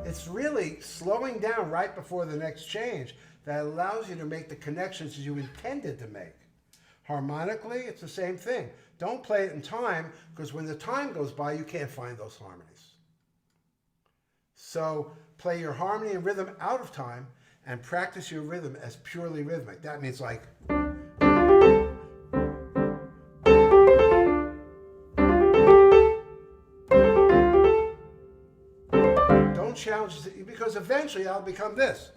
it's really slowing down right before the next change that allows you to make the connections you intended to make. Harmonically, it's the same thing. Don't play it in time, because when the time goes by, you can't find those harmonies. So play your harmony and rhythm out of time and practice your rhythm as purely rhythmic. That means like, don't challenge it, because eventually I'll become this.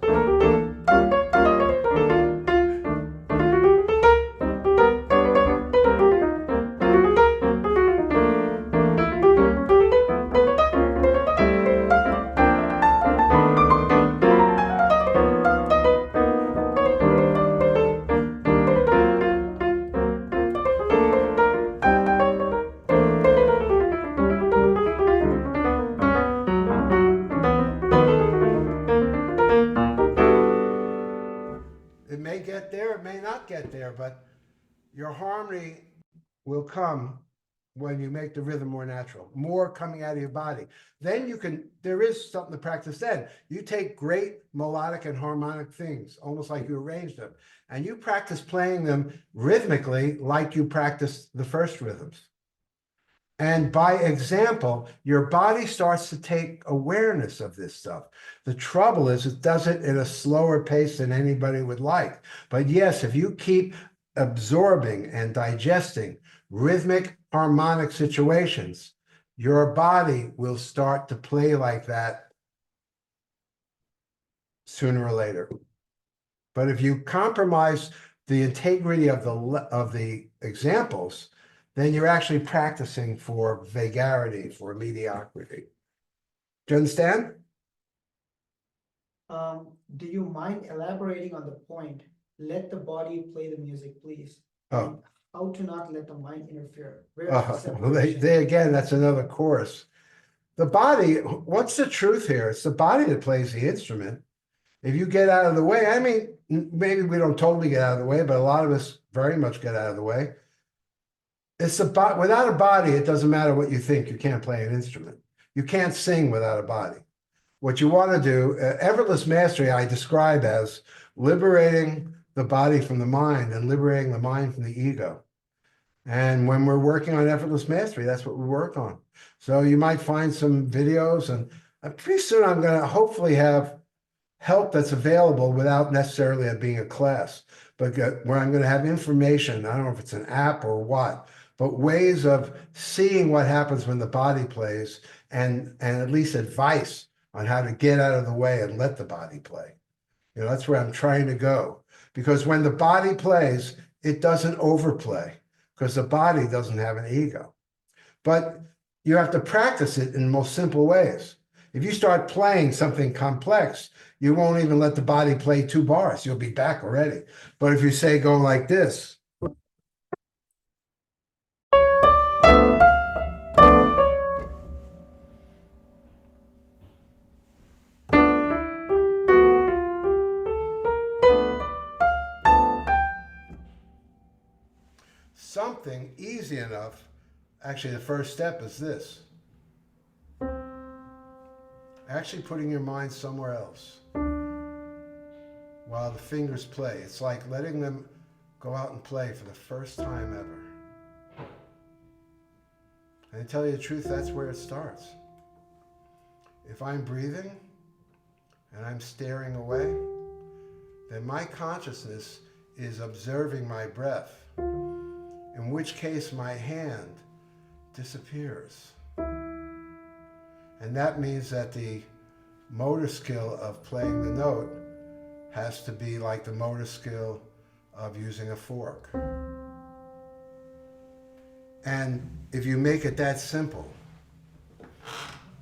It may get there, it may not get there, but your harmony will come when you make the rhythm more natural, more coming out of your body. Then you can, there is something to practice then. You take great melodic and harmonic things, almost like you arrange them, and you practice playing them rhythmically like you practiced the first rhythms. And by example, your body starts to take awareness of this stuff. The trouble is it does it at a slower pace than anybody would like. But yes, if you keep absorbing and digesting rhythmic, harmonic situations, your body will start to play like that sooner or later. But if you compromise the integrity of the examples, then you're actually practicing for vagarity, for mediocrity. Do you understand? Do you mind elaborating on the point, let the body play the music, please? Oh. And how to not let the mind interfere? Where's the Well, separation? they again, that's another course. The body, what's the truth here? It's the body that plays the instrument. If you get out of the way, I mean, maybe we don't totally get out of the way, but a lot of us very much get out of the way. It's without a body, it doesn't matter what you think, you can't play an instrument. You can't sing without a body. What you want to do, effortless mastery, I describe as liberating the body from the mind and liberating the mind from the ego. And when we're working on effortless mastery, that's what we work on. So you might find some videos, and pretty soon I'm going to hopefully have help that's available without necessarily it being a class, but where I'm going to have information. I don't know if it's an app or what, but ways of seeing what happens when the body plays, and at least advice on how to get out of the way and let the body play. You know, that's where I'm trying to go. Because when the body plays, it doesn't overplay, because the body doesn't have an ego. But you have to practice it in the most simple ways. If you start playing something complex, you won't even let the body play 2 bars. You'll be back already. But if you say go like this, something easy enough. Actually, the first step is this. Actually putting your mind somewhere else while the fingers play. It's like letting them go out and play for the first time ever. And to tell you the truth, that's where it starts. If I'm breathing and I'm staring away, then my consciousness is observing my breath, in which case my hand disappears. And that means that the motor skill of playing the note has to be like the motor skill of using a fork. And if you make it that simple,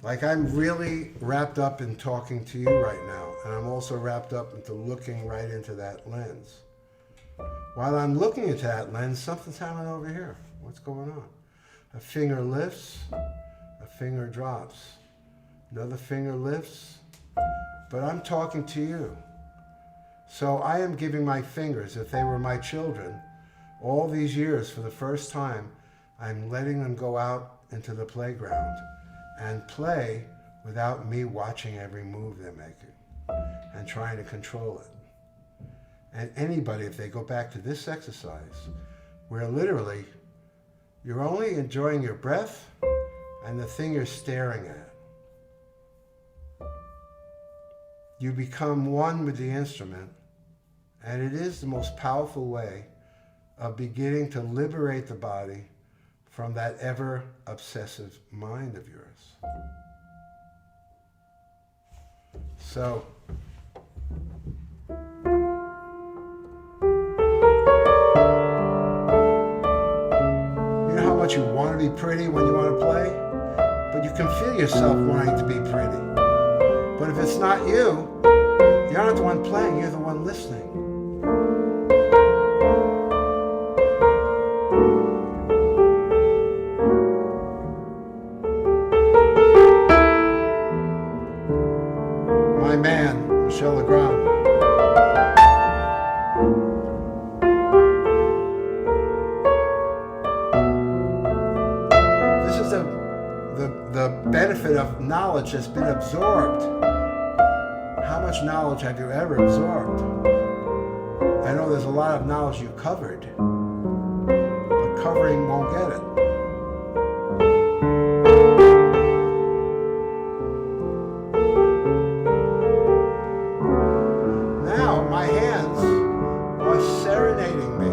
like I'm really wrapped up in talking to you right now, and I'm also wrapped up into looking right into that lens. While I'm looking into that lens, something's happening over here. What's going on? A finger lifts, a finger drops, another finger lifts, but I'm talking to you. So I am giving my fingers, if they were my children, all these years for the first time, I'm letting them go out into the playground and play without me watching every move they're making and trying to control it. And anybody, if they go back to this exercise, where literally you're only enjoying your breath and the thing you're staring at, you become one with the instrument, and it is the most powerful way of beginning to liberate the body from that ever obsessive mind of yours. So, you know how much you want to be pretty when you want to play? But you can feel yourself wanting to be pretty. But if it's not you, you're not the one playing, you're the one listening. My man, Michel Legrand. This is the benefit of knowledge that's been absorbed. How much knowledge have you ever absorbed? I know there's a lot of knowledge you covered, but covering won't get it. Now my hands are serenading me.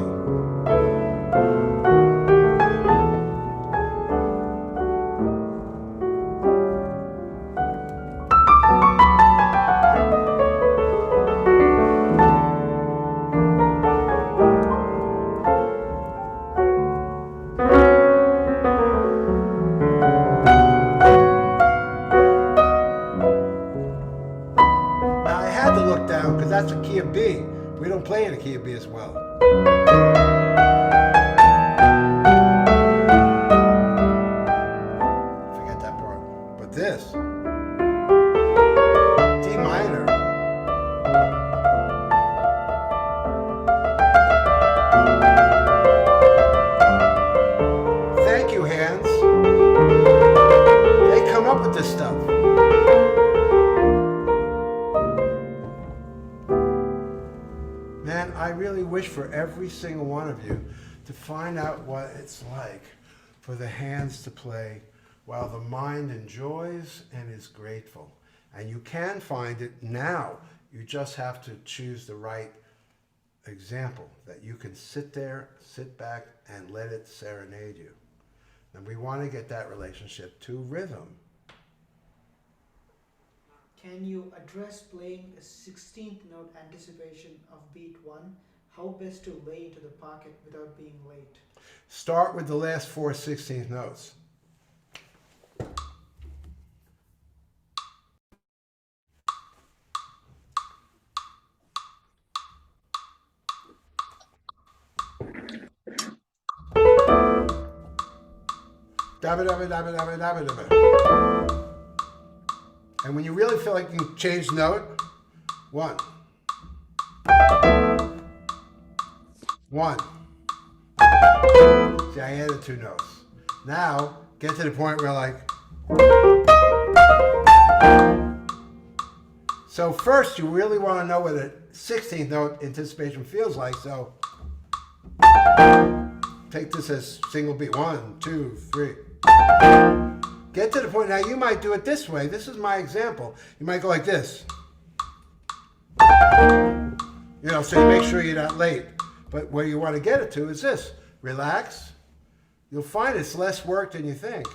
Because that's a key of B. We don't play in a key of B as well. Forget that part. But this, D minor. Thank you, hands. They come up with this stuff. Man, I really wish for every single one of you to find out what it's like for the hands to play while the mind enjoys and is grateful. And you can find it now. You just have to choose the right example that you can sit there, sit back, and let it serenade you. And we want to get that relationship to rhythm. Can you address playing a 16th note anticipation of beat 1? How best to lay into the pocket without being late? Start with the last 4 16th notes. Dabba dabba dabba dabba dabba dabba. And when you really feel like you can change note, 1. 1. See, I added 2 notes. Now, get to the point where like, so first you really want to know what a 16th note anticipation feels like, so take this as single beat, 1, 2, 3. Get to the point, now you might do it this way. This is my example. You might go like this. You know, so you make sure you're not late. But where you want to get it to is this. Relax. You'll find it's less work than you think.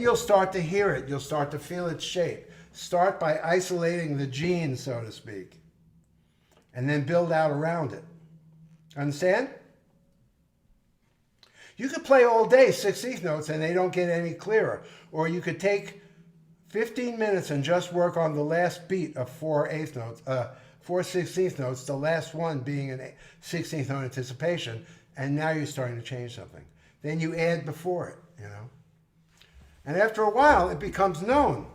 you'll start to hear it. You'll start to feel its shape. Start by isolating the gene, so to speak, and then build out around it. Understand? You could play all day 16th notes and they don't get any clearer. Or you could take 15 minutes and just work on the last beat of 4/8 notes, 4 16th notes, the last one being a 16th note anticipation, and now you're starting to change something. Then you add before it, you know. And after a while, it becomes known.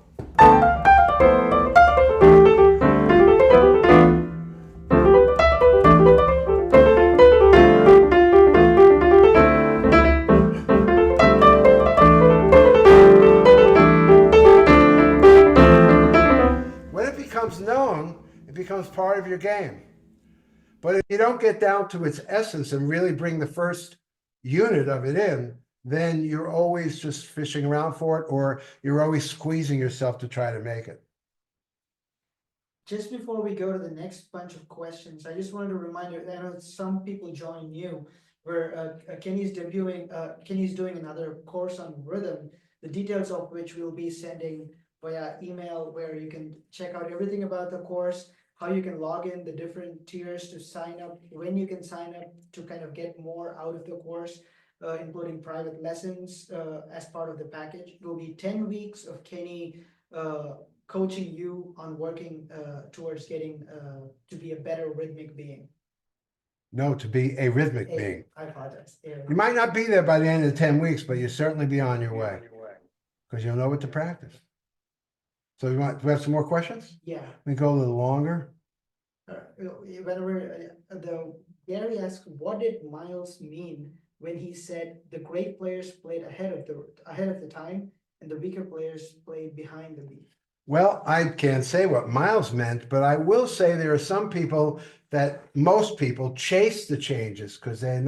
When it becomes known, it becomes part of your game. But if you don't get down to its essence and really bring the first unit of it in, then you're always just fishing around for it, or you're always squeezing yourself to try to make it. Just before we go to the next bunch of questions, I just wanted to remind you, I know some people join new, where Kenny's doing another course on rhythm, the details of which we'll be sending via email, where you can check out everything about the course, how you can log in, the different tiers to sign up, when you can sign up to kind of get more out of the course, including private lessons as part of the package. It will be 10 weeks of Kenny coaching you on working towards getting to be a better rhythmic being. No, to be a rhythmic being. I apologize. You might not be there by the end of the 10 weeks, but you'll certainly be on your way, because you'll know what to practice. So do we have some more questions? Yeah. We go a little longer. Gary asked, what did Miles mean when he said the great players played ahead of the time and the weaker players played behind the beat? Well, I can't say what Miles meant, but I will say there are some people that most people chase the changes because they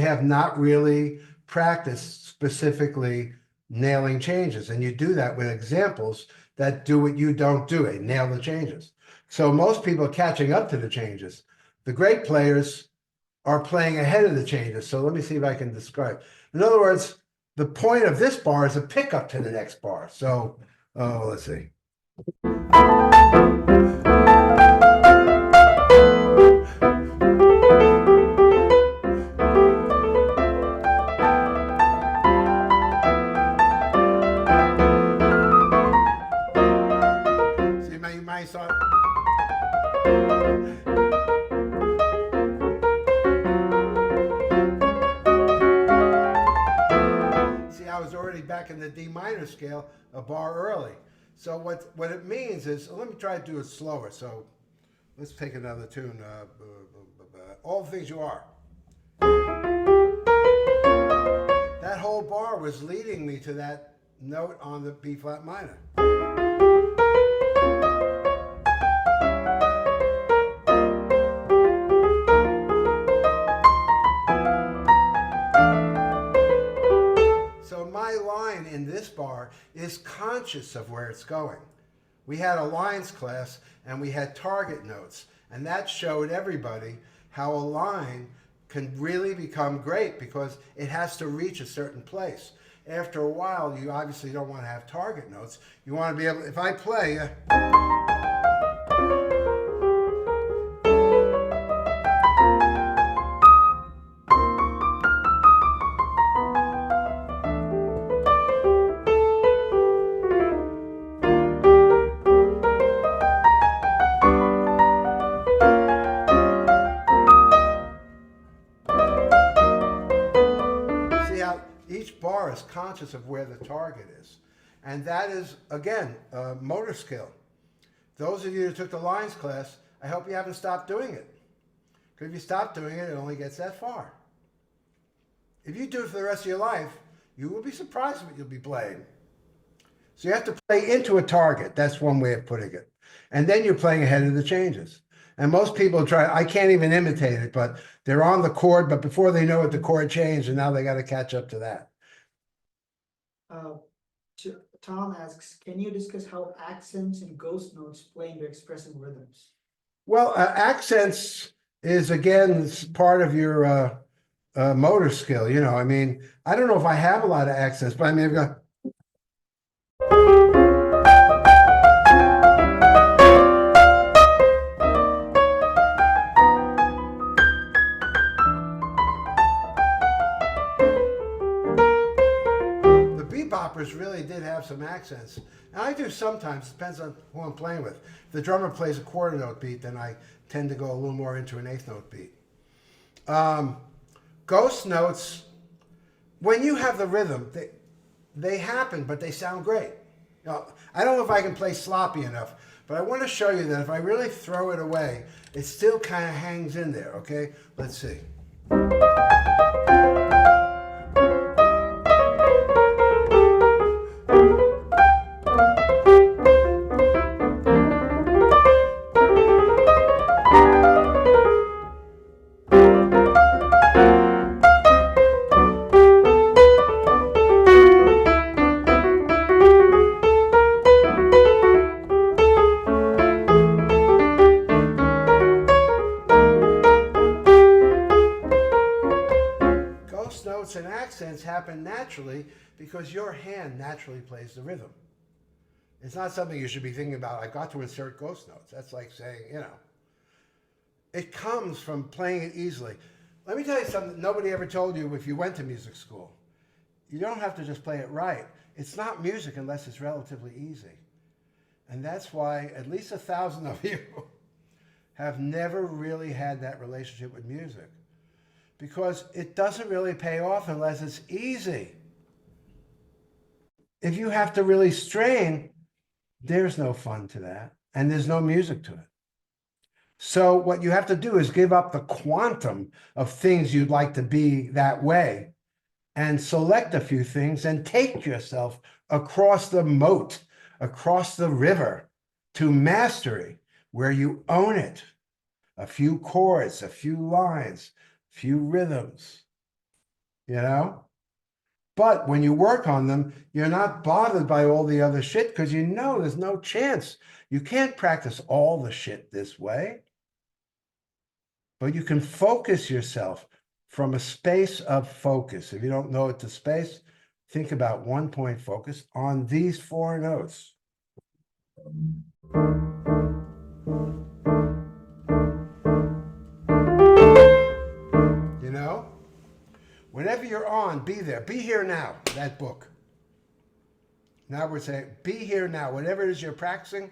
have not really practiced specifically nailing changes. And you do that with examples that do what you don't do, nail the changes. So most people are catching up to the changes. The great players are playing ahead of the changes. So let me see if I can describe. In other words, the point of this bar is a pickup to the next bar. So, let's see. See, you might saw it. See, I was already back in the D minor scale a bar early. So what it means is, let me try to do it slower. So let's take another tune. All the things you are. That whole bar was leading me to that note on the B flat minor. So my line in this bar is conscious of where it's going. We had a lines class and we had target notes, and that showed everybody how a line can really become great because it has to reach a certain place. After a while, you obviously don't want to have target notes. You want to be able, if I play, each bar is conscious of where the target is. And that is, again, motor skill. Those of you who took the lines class, I hope you haven't stopped doing it. Because if you stop doing it, it only gets that far. If you do it for the rest of your life, you will be surprised what you'll be playing. So you have to play into a target. That's one way of putting it. And then you're playing ahead of the changes. And most people try, I can't even imitate it, but they're on the chord, but before they know it, the chord changed, and now they got to catch up to that. Tom asks, can you discuss how accents and ghost notes play into expressing rhythms? Well, accents is, again, part of your motor skill. You know, I mean, I don't know if I have a lot of accents, but I mean, I've got The beboppers really did have some accents. And I do sometimes, depends on who I'm playing with. If the drummer plays a quarter note beat, then I tend to go a little more into an eighth note beat. Ghost notes, when you have the rhythm, they happen, but they sound great. I don't know if I can play sloppy enough, but I want to show you that if I really throw it away, it still kind of hangs in there, okay? Let's see. Notes and accents happen naturally because your hand naturally plays the rhythm. It's not something you should be thinking about. I got to insert ghost notes. That's like saying, it comes from playing it easily. Let me tell you something nobody ever told you if you went to music school. You don't have to just play it right. It's not music unless it's relatively easy. And that's why at least 1,000 of you have never really had that relationship with music. Because it doesn't really pay off unless it's easy. If you have to really strain, there's no fun to that, and there's no music to it. So what you have to do is give up the quantum of things you'd like to be that way, and select a few things and take yourself across the moat, across the river, to mastery, where you own it. A few chords, a few lines, few rhythms, But when you work on them, you're not bothered by all the other shit because there's no chance. You can't practice all the shit this way. But you can focus yourself from a space of focus. If you don't know it's a space, think about 1-point focus on these 4 notes. Whenever you're on, be there. Be here now, that book. Now we're saying, be here now. Whatever it is you're practicing,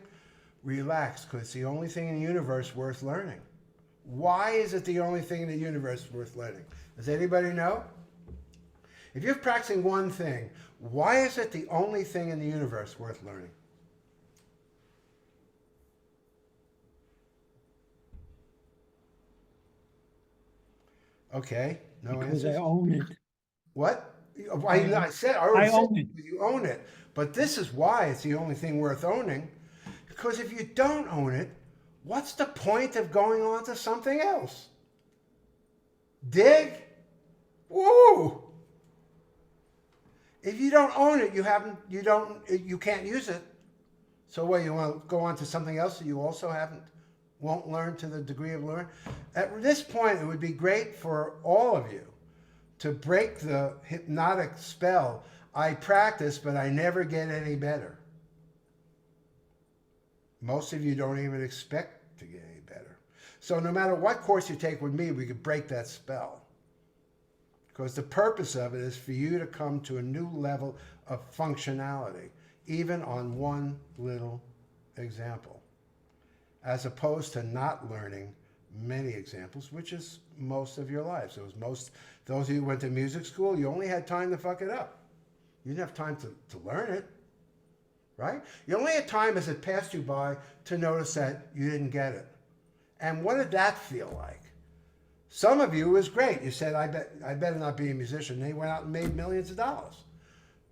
relax, because it's the only thing in the universe worth learning. Why is it the only thing in the universe worth learning? Does anybody know? If you're practicing one thing, why is it the only thing in the universe worth learning? Okay, no Because answers? I own it. What? I said, I already I said own it. you own it. But this is why it's the only thing worth owning. Because if you don't own it, what's the point of going on to something else? Dig? Woo! If you don't own it, you can't use it. So what, you want to go on to something else that you also won't learn to the degree of learn? At this point, it would be great for all of you to break the hypnotic spell. I practice, but I never get any better. Most of you don't even expect to get any better. So no matter what course you take with me, we could break that spell. Because the purpose of it is for you to come to a new level of functionality, even on one little example, as opposed to not learning many examples, which is most of your lives. It was those of you who went to music school, you only had time to fuck it up. You didn't have time to learn it, right? You only had time as it passed you by to notice that you didn't get it. And what did that feel like? Some of you, it was great. You said, I better not be a musician. They went out and made millions of dollars.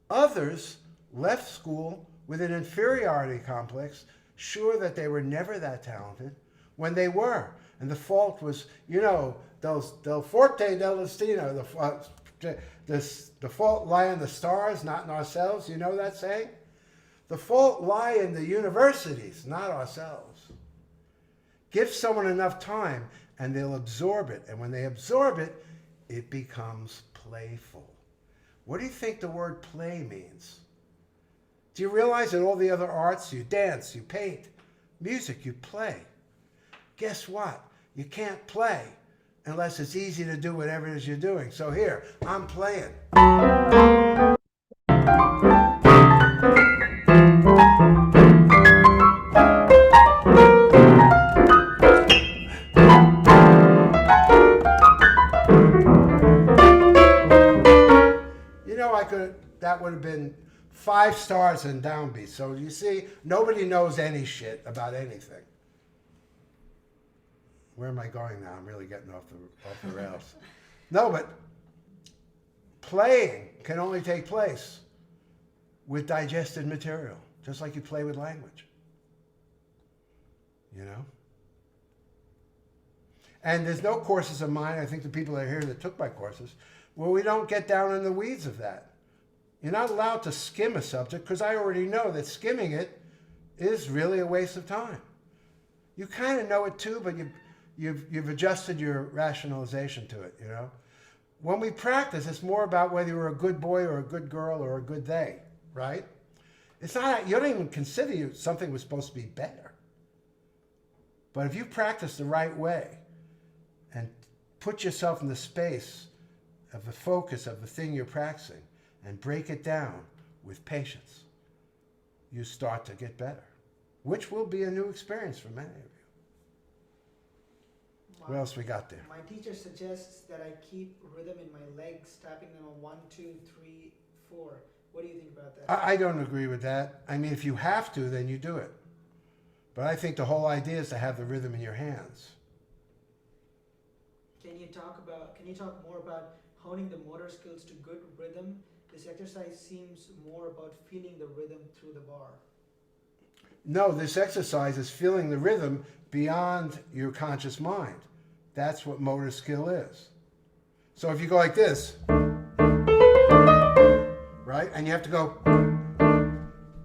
Others left school with an inferiority complex, sure that they were never that talented, when they were. And the fault was, del forte del destino, the fault lie in the stars, not in ourselves. You know that saying? The fault lie in the universities, not ourselves. Give someone enough time and they'll absorb it. And when they absorb it, it becomes playful. What do you think the word play means? Do you realize that all the other arts, you dance, you paint, music, you play? Guess what? You can't play unless it's easy to do whatever it is you're doing. So here, I'm playing. You know, that would have been 5 stars and downbeat. So you see, nobody knows any shit about anything. Where am I going now? I'm really getting off the rails. No, but playing can only take place with digested material, just like you play with language. You know? And there's no courses of mine, I think the people that are here that took my courses, where we don't get down in the weeds of that. You're not allowed to skim a subject because I already know that skimming it is really a waste of time. You kind of know it too, but you've adjusted your rationalization to it, you know? When we practice, it's more about whether you're a good boy or a good girl or a good they, right? It's not, you don't even consider something was supposed to be better. But if you practice the right way and put yourself in the space of the focus of the thing you're practicing and break it down with patience, you start to get better, which will be a new experience for many of you. What else we got there? My teacher suggests that I keep rhythm in my legs, tapping them on 1, 2, 3, 4. What do you think about that? I don't agree with that. I mean, if you have to, then you do it. But I think the whole idea is to have the rhythm in your hands. Can you talk more about honing the motor skills to good rhythm? This exercise seems more about feeling the rhythm through the bar. No, this exercise is feeling the rhythm beyond your conscious mind. That's what motor skill is. So if you go like this, right? And you have to go,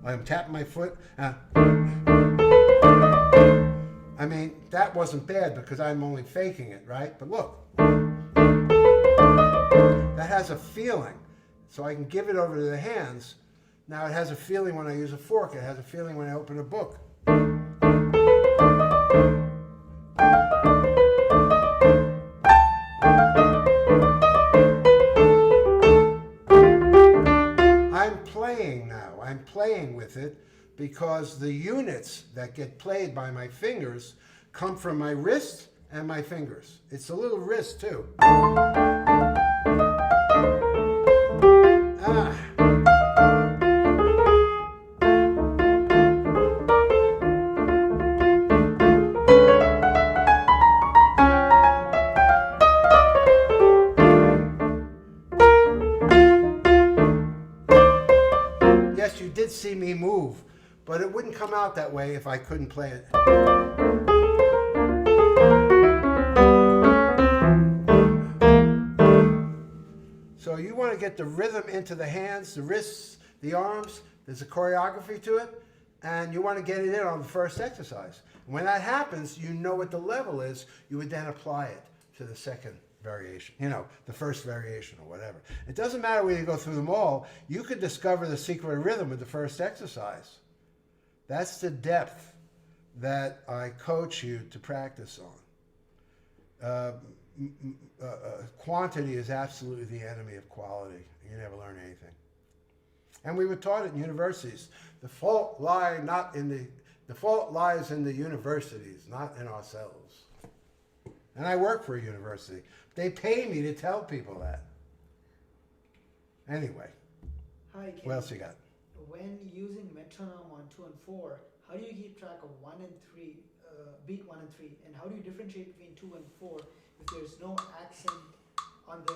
I'm tapping my foot. I mean, that wasn't bad because I'm only faking it, right? But look, that has a feeling. So I can give it over to the hands. Now it has a feeling when I use a fork. It has a feeling when I open a book. I'm playing now. I'm playing with it because the units that get played by my fingers come from my wrist and my fingers. It's a little wrist too. Yes, you did see me move, but it wouldn't come out that way if I couldn't play it. So you want to get the rhythm into the hands, the wrists, the arms. There's a choreography to it, and you want to get it in on the first exercise. When that happens, you know what the level is. You would then apply it to the second variation, you know, the first variation or whatever. It doesn't matter whether you go through them all. You could discover the secret of rhythm with the first exercise. That's the depth that I coach you to practice on. Quantity is absolutely the enemy of quality. You never learn anything. And we were taught at universities. The fault lies in the universities, not in ourselves. And I work for a university. They pay me to tell people that. Anyway, Hi, what else you got? When using metronome on 2 and 4, how do you keep track of 1 and 3, beat 1 and 3, and how do you differentiate between 2 and 4 if there's no accent on the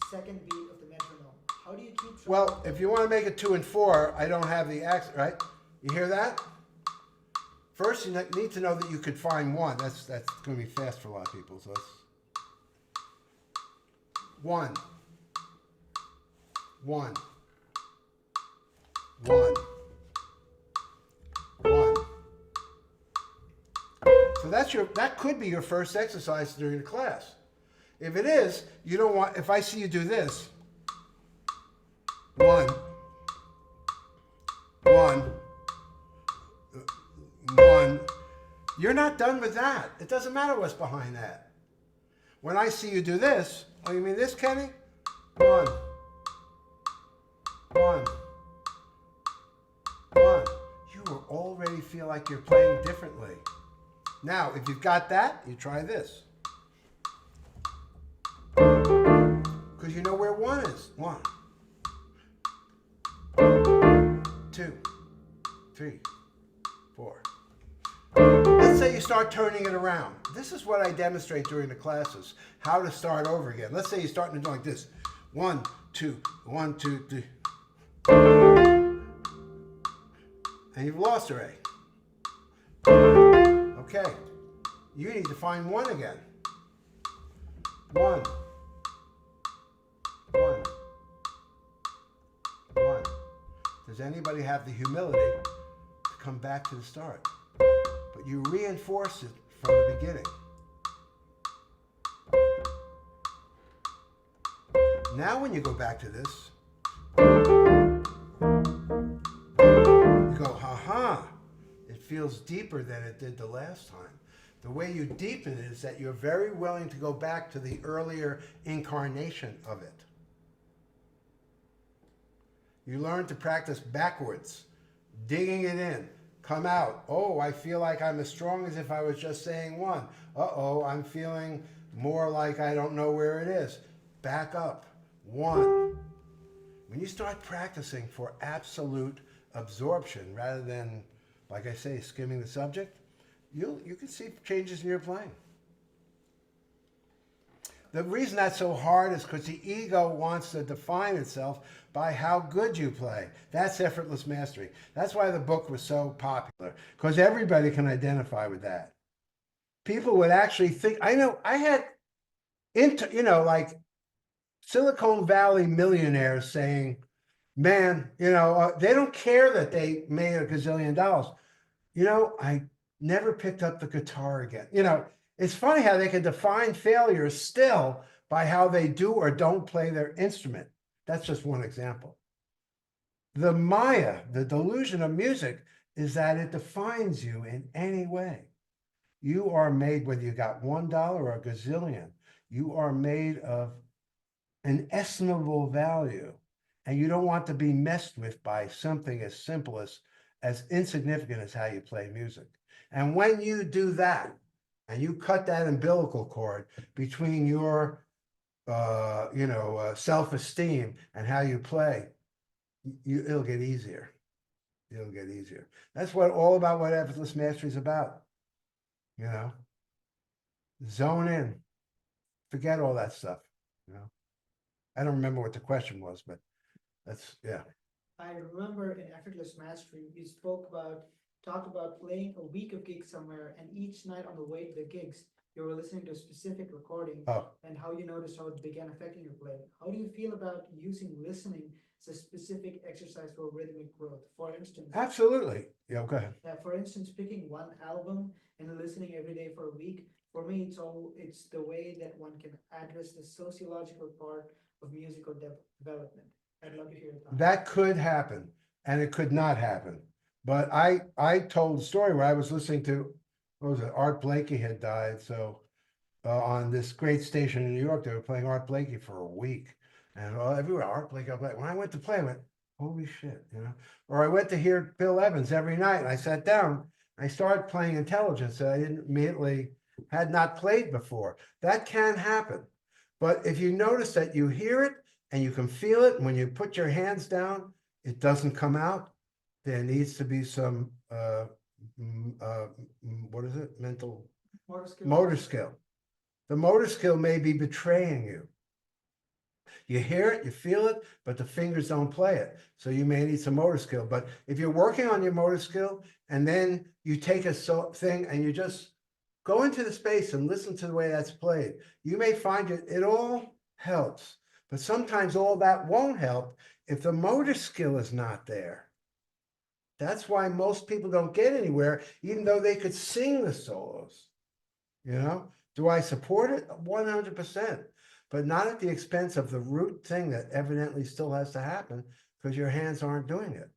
second beat of the metronome? How do you keep track? Well, if you want to make it 2 and 4, I don't have the accent, right? You hear that? First, you need to know that you could find 1. That's going to be fast for a lot of people. So it's 1, 1, 1, 1. So that could be your first exercise during the class. If it is, you don't want. If I see you do this, 1, 1. You're not done with that. It doesn't matter what's behind that. When I see you do this, oh, you mean this, Kenny? 1, 1, 1. You will already feel like you're playing differently. Now, if you've got that, you try this. Because you know where 1 is. 1, 2, 3, 4. Let's say you start turning it around. This is what I demonstrate during the classes, how to start over again. Let's say you're starting to do like this. 1, 2, 1, 2, 3. And you've lost already. Okay. You need to find 1 again. 1. 1. 1. Does anybody have the humility to come back to the start? But you reinforce it from the beginning. Now when you go back to this, you go, ha-ha, it feels deeper than it did the last time. The way you deepen it is that you're very willing to go back to the earlier incarnation of it. You learn to practice backwards, digging it in. Come out. Oh, I feel like I'm as strong as if I was just saying 1. Uh-oh, I'm feeling more like I don't know where it is. Back up. 1. When you start practicing for absolute absorption rather than, like I say, skimming the subject, you can see changes in your playing. The reason that's so hard is because the ego wants to define itself by how good you play. That's effortless mastery. That's why the book was so popular, because everybody can identify with that. People would actually think, I know, I had, like Silicon Valley millionaires saying, man, they don't care that they made $1 gazillion. I never picked up the guitar again. It's funny how they can define failure still by how they do or don't play their instrument. That's just one example. The Maya, the delusion of music, is that it defines you in any way. You are made, whether you got $1 or a gazillion, you are made of an estimable value. And you don't want to be messed with by something as simple as insignificant as how you play music. And when you do that, and you cut that umbilical cord between your, self-esteem and how you play, it'll get easier. It'll get easier. That's all about what effortless mastery is about. Zone in. Forget all that stuff. I don't remember what the question was, but that's, yeah. I remember in Effortless Mastery, we talked about playing a week of gigs somewhere, and each night on the way to the gigs, you were listening to a specific recording and how you noticed how it began affecting your playing. How do you feel about using listening as a specific exercise for rhythmic growth? For instance, Absolutely. Yeah, go ahead. for instance, picking one album and listening every day for a week. For me, it's the way that one can address the sociological part of musical development. I'd love to hear your thoughts. That could happen, and it could not happen. But I told a story where I was listening to, what was it, Art Blakey had died. So on this great station in New York, they were playing Art Blakey for a week. And everywhere, Art Blakey, when I went to play, I went, holy shit, Or I went to hear Bill Evans every night, and I sat down, I started playing Intelligence that I had not played before. That can happen. But if you notice that you hear it, and you can feel it, and when you put your hands down, it doesn't come out, there needs to be some, what is it? Motor skill. The motor skill may be betraying you. You hear it, you feel it, but the fingers don't play it. So you may need some motor skill. But if you're working on your motor skill, and then you take a thing and you just go into the space and listen to the way that's played, you may find it all helps. But sometimes all that won't help if the motor skill is not there. That's why most people don't get anywhere, even though they could sing the solos. Do I support it? 100%, but not at the expense of the root thing that evidently still has to happen because your hands aren't doing it.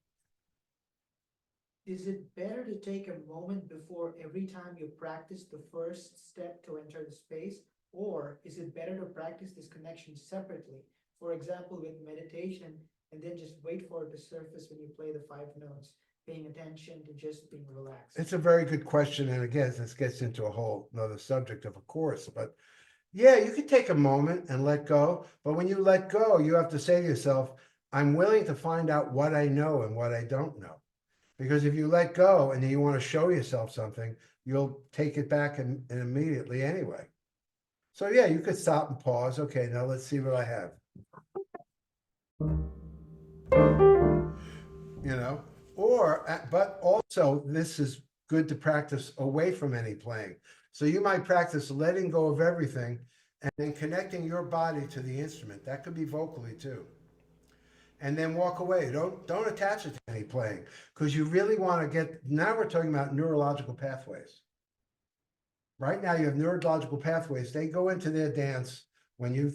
is it better to take a moment before every time you practice the first step to enter the space? Or is it better to practice this connection separately? For example, with meditation, and then just wait for it to surface when you play the 5 notes, paying attention to just being relaxed. It's a very good question. And again, this gets into a whole another subject of a course, but yeah, you could take a moment and let go. But when you let go, you have to say to yourself, I'm willing to find out what I know and what I don't know. Because if you let go and then you want to show yourself something, you'll take it back and immediately anyway. So yeah, you could stop and pause. Okay, now let's see what I have. You know, but also this is good to practice away from any playing. So you might practice letting go of everything and then connecting your body to the instrument. That could be vocally too. And then walk away. Don't attach it to any playing, because you really want to get, now we're talking about neurological pathways. Right now you have neurological pathways. They go into their dance when you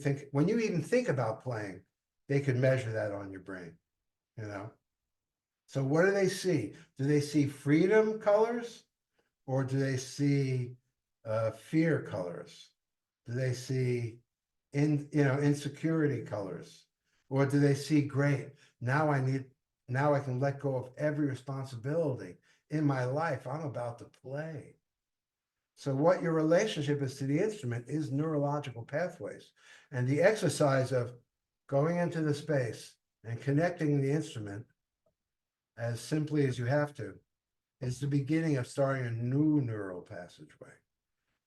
even think about playing, they could measure that on your brain, you know? So what do they see? Do they see freedom colors, or do they see fear colors? Do they see insecurity colors? Or do they see, great, now I can let go of every responsibility in my life. I'm about to play. So what your relationship is to the instrument is neurological pathways. And the exercise of going into the space and connecting the instrument as simply as you have to is the beginning of starting a new neural passageway.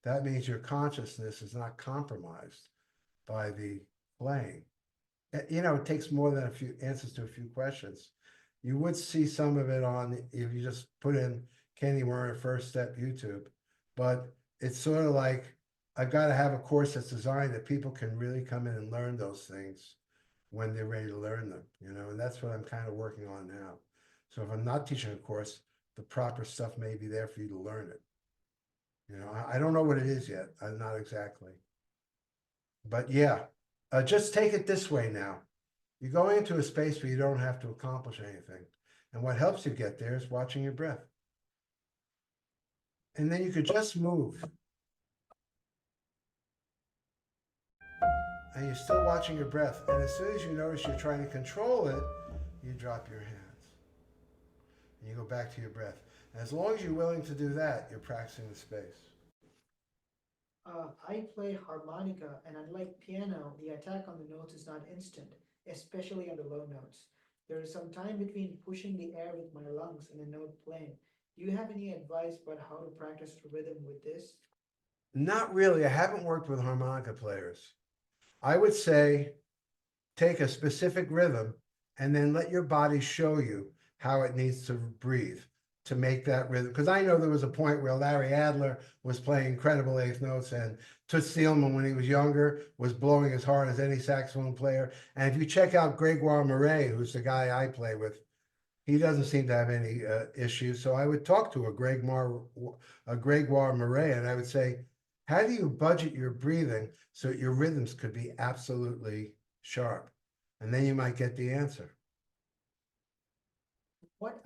That means your consciousness is not compromised by the playing. You know, it takes more than a few answers to a few questions. You would see some of it on, if you just put in Kenny Werner First Step YouTube, but it's sort of like, I've got to have a course that's designed that people can really come in and learn those things when they're ready to learn them, you know, and that's what I'm kind of working on now. So if I'm not teaching a course, the proper stuff may be there for you to learn it. You know, I don't know what it is yet. I'm not exactly. But yeah, just take it this way now. You're going into a space where you don't have to accomplish anything. And what helps you get there is watching your breath. And then you could just move. And you're still watching your breath. And as soon as you notice you're trying to control it, you drop your hands. And you go back to your breath. And as long as you're willing to do that, you're practicing the space. I play harmonica, and unlike piano, the attack on the notes is not instant, especially on the low notes. There is some time between pushing the air with my lungs and the note playing. Do you have any advice about how to practice rhythm with this? Not really. I haven't worked with harmonica players. I would say take a specific rhythm and then let your body show you how it needs to breathe to make that rhythm. Because I know there was a point where Larry Adler was playing incredible eighth notes, and Toots Thielman, when he was younger, was blowing as hard as any saxophone player. And if you check out Gregoire Murray, who's the guy I play with, he doesn't seem to have any issues. So I would talk to a Gregoire Murray, and I would say, how do you budget your breathing so that your rhythms could be absolutely sharp? And then you might get the answer. What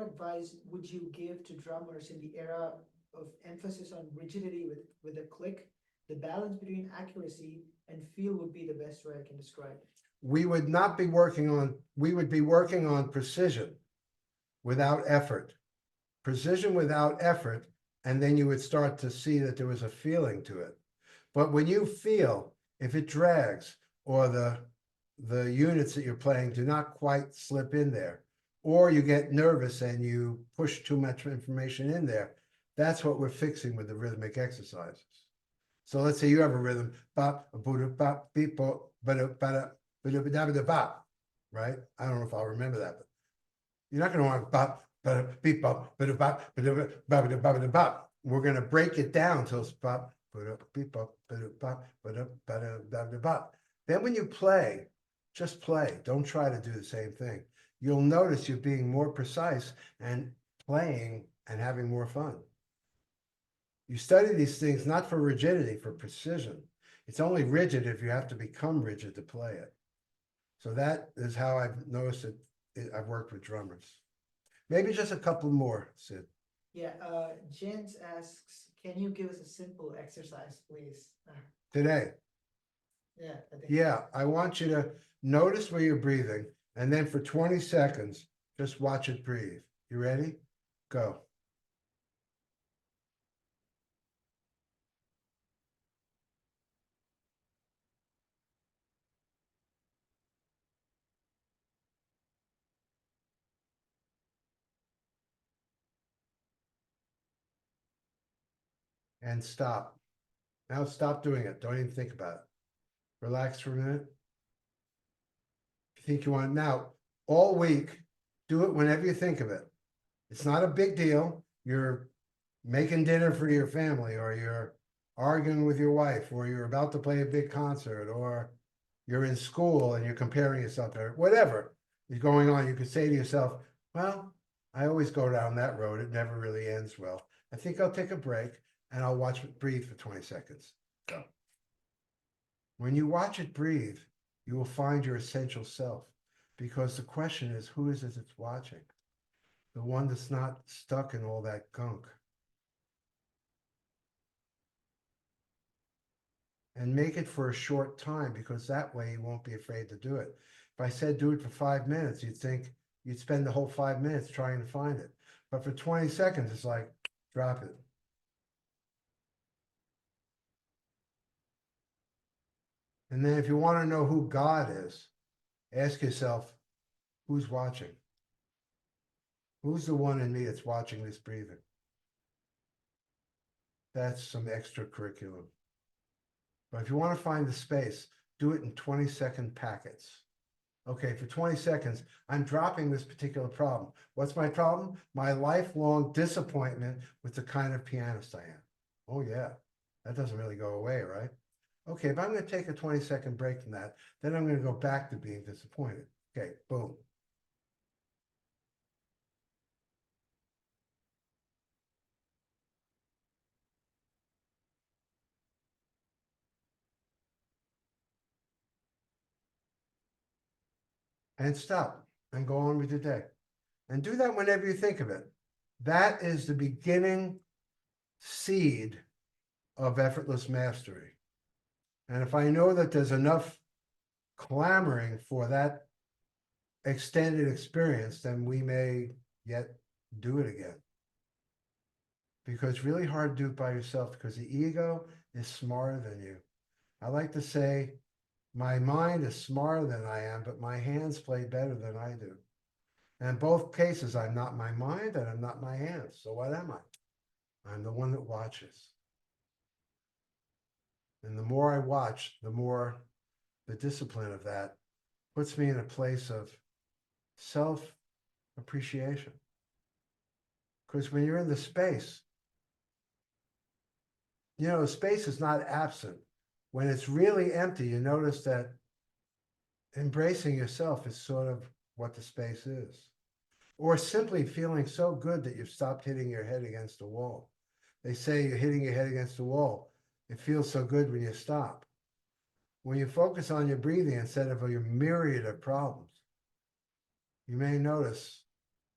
advice would you give to drummers in the era of emphasis on rigidity with a click? The balance between accuracy and feel would be the best way I can describe it. We would be working on precision without effort. Precision without effort, and then you would start to see that there was a feeling to it. But when you feel, if it drags, or the units that you're playing do not quite slip in there, or you get nervous and you push too much information in there, that's what we're fixing with the rhythmic exercises. So let's say you have a rhythm, bop, bop, beep, bop, right? I don't know if I'll remember that, but you're not going to want bop, beep, bop, bop. We're going to break it down till it's bop, beep, bop, bop. Then when you play, just play. Don't try to do the same thing. You'll notice you're being more precise and playing and having more fun. You study these things not for rigidity, for precision. It's only rigid if you have to become rigid to play it. So that is how I've noticed it. I've worked with drummers. Maybe just a couple more, Sid. Yeah, Jens asks, can you give us a simple exercise, please? Today. Yeah, I think. Yeah, I want you to notice where you're breathing, and then for 20 seconds, just watch it breathe. You ready? Go. And stop. Now stop doing it. Don't even think about it. Relax for a minute. If you think you want now, all week, do it whenever you think of it. It's not a big deal. You're making dinner for your family, or you're arguing with your wife, or you're about to play a big concert, or you're in school and you're comparing yourself to whatever is going on. You could say to yourself, well, I always go down that road. It never really ends well. I think I'll take a break and I'll watch it breathe for 20 seconds. Go. When you watch it breathe, you will find your essential self, because the question is, who is it that's watching? The one that's not stuck in all that gunk. And make it for a short time, because that way you won't be afraid to do it. If I said do it for 5 minutes, you'd think you'd spend the whole 5 minutes trying to find it. But for 20 seconds, it's like, drop it. And then if you want to know who God is, ask yourself, who's watching? Who's the one in me that's watching this breathing? That's some extra curriculum. But if you want to find the space, do it in 20-second packets. Okay, for 20 seconds, I'm dropping this particular problem. What's my problem? My lifelong disappointment with the kind of pianist I am. Oh yeah, that doesn't really go away, right? Okay, but I'm going to take a 20-second break from that. Then I'm going to go back to being disappointed. Okay, boom. And stop and go on with your day. And do that whenever you think of it. That is the beginning seed of effortless mastery. And if I know that there's enough clamoring for that extended experience, then we may yet do it again. Because it's really hard to do it by yourself, because the ego is smarter than you. I like to say, my mind is smarter than I am, but my hands play better than I do. And in both cases, I'm not my mind and I'm not my hands. So what am I? I'm the one that watches. And the more I watch, the more the discipline of that puts me in a place of self-appreciation. Because when you're in the space, you know, space is not absent. When it's really empty, you notice that embracing yourself is sort of what the space is. Or simply feeling so good that you've stopped hitting your head against a wall. They say you're hitting your head against a wall. It feels so good when you stop. When you focus on your breathing instead of your myriad of problems, you may notice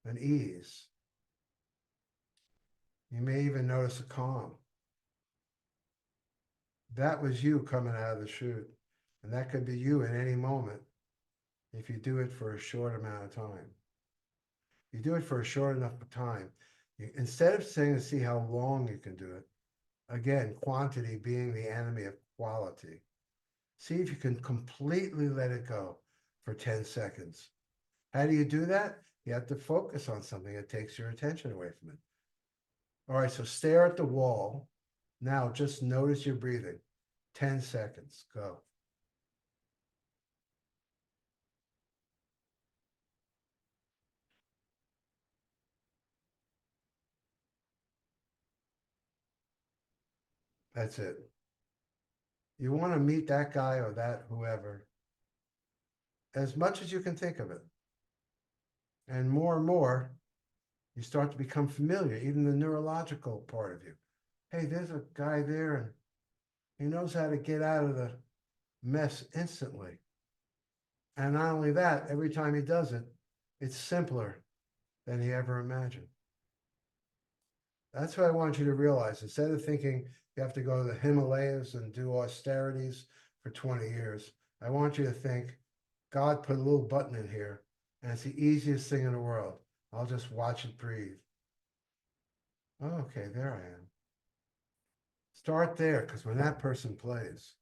an ease. You may even notice a calm. That was you coming out of the chute. And that could be you in any moment if you do it for a short amount of time. You do it for a short enough time. Instead of saying to see how long you can do it, again, quantity being the enemy of quality. See if you can completely let it go for 10 seconds. How do you do that? You have to focus on something that takes your attention away from it. All right, so stare at the wall. Now just notice your breathing. 10 seconds, go. That's it. You want to meet that guy or that whoever as much as you can think of it. And more, you start to become familiar, even the neurological part of you. Hey, there's a guy there and he knows how to get out of the mess instantly. And not only that, every time he does it, it's simpler than he ever imagined. That's what I want you to realize. Instead of thinking you have to go to the Himalayas and do austerities for 20 years, I want you to think, God put a little button in here, and it's the easiest thing in the world. I'll just watch it breathe. Oh, okay, there I am. Start there, because when that person plays,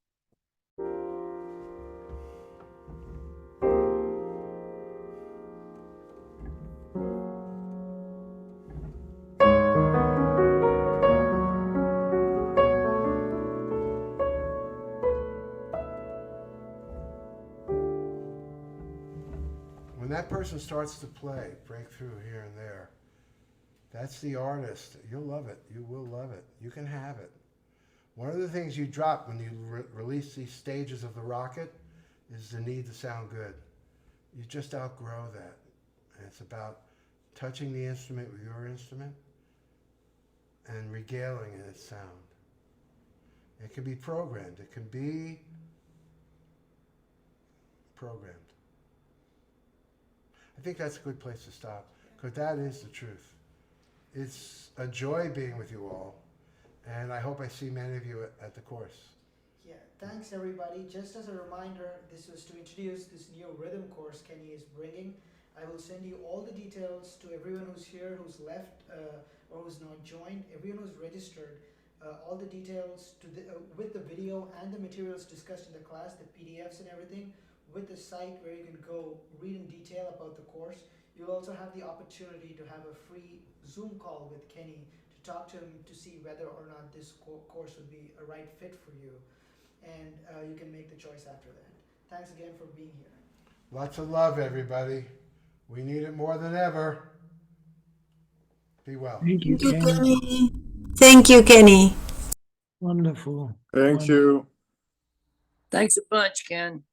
when that person starts to play, break through here and there, that's the artist. You'll love it. You will love it. You can have it. One of the things you drop when you release these stages of the rocket is the need to sound good. You just outgrow that. And it's about touching the instrument with your instrument and regaling in its sound. It can be programmed. It can be programmed. I think that's a good place to stop, because that is the truth. It's a joy being with you all, and I hope I see many of you at the course. Yeah, thanks everybody. Just as a reminder, this was to introduce this new rhythm course Kenny is bringing. I will send you all the details to everyone who's here, who's left, or who's not joined, everyone who's registered. All the details to with the video and the materials discussed in the class, the PDFs and everything, with the site where you can go read in detail about the course. You'll also have the opportunity to have a free Zoom call with Kenny to talk to him to see whether or not this course would be a right fit for you. And you can make the choice after that. Thanks again for being here. Lots of love, everybody. We need it more than ever. Be well. Thank you, Thank you, Kenny. Kenny. Thank you, Kenny. Wonderful. Thank you. Thanks a bunch, Ken.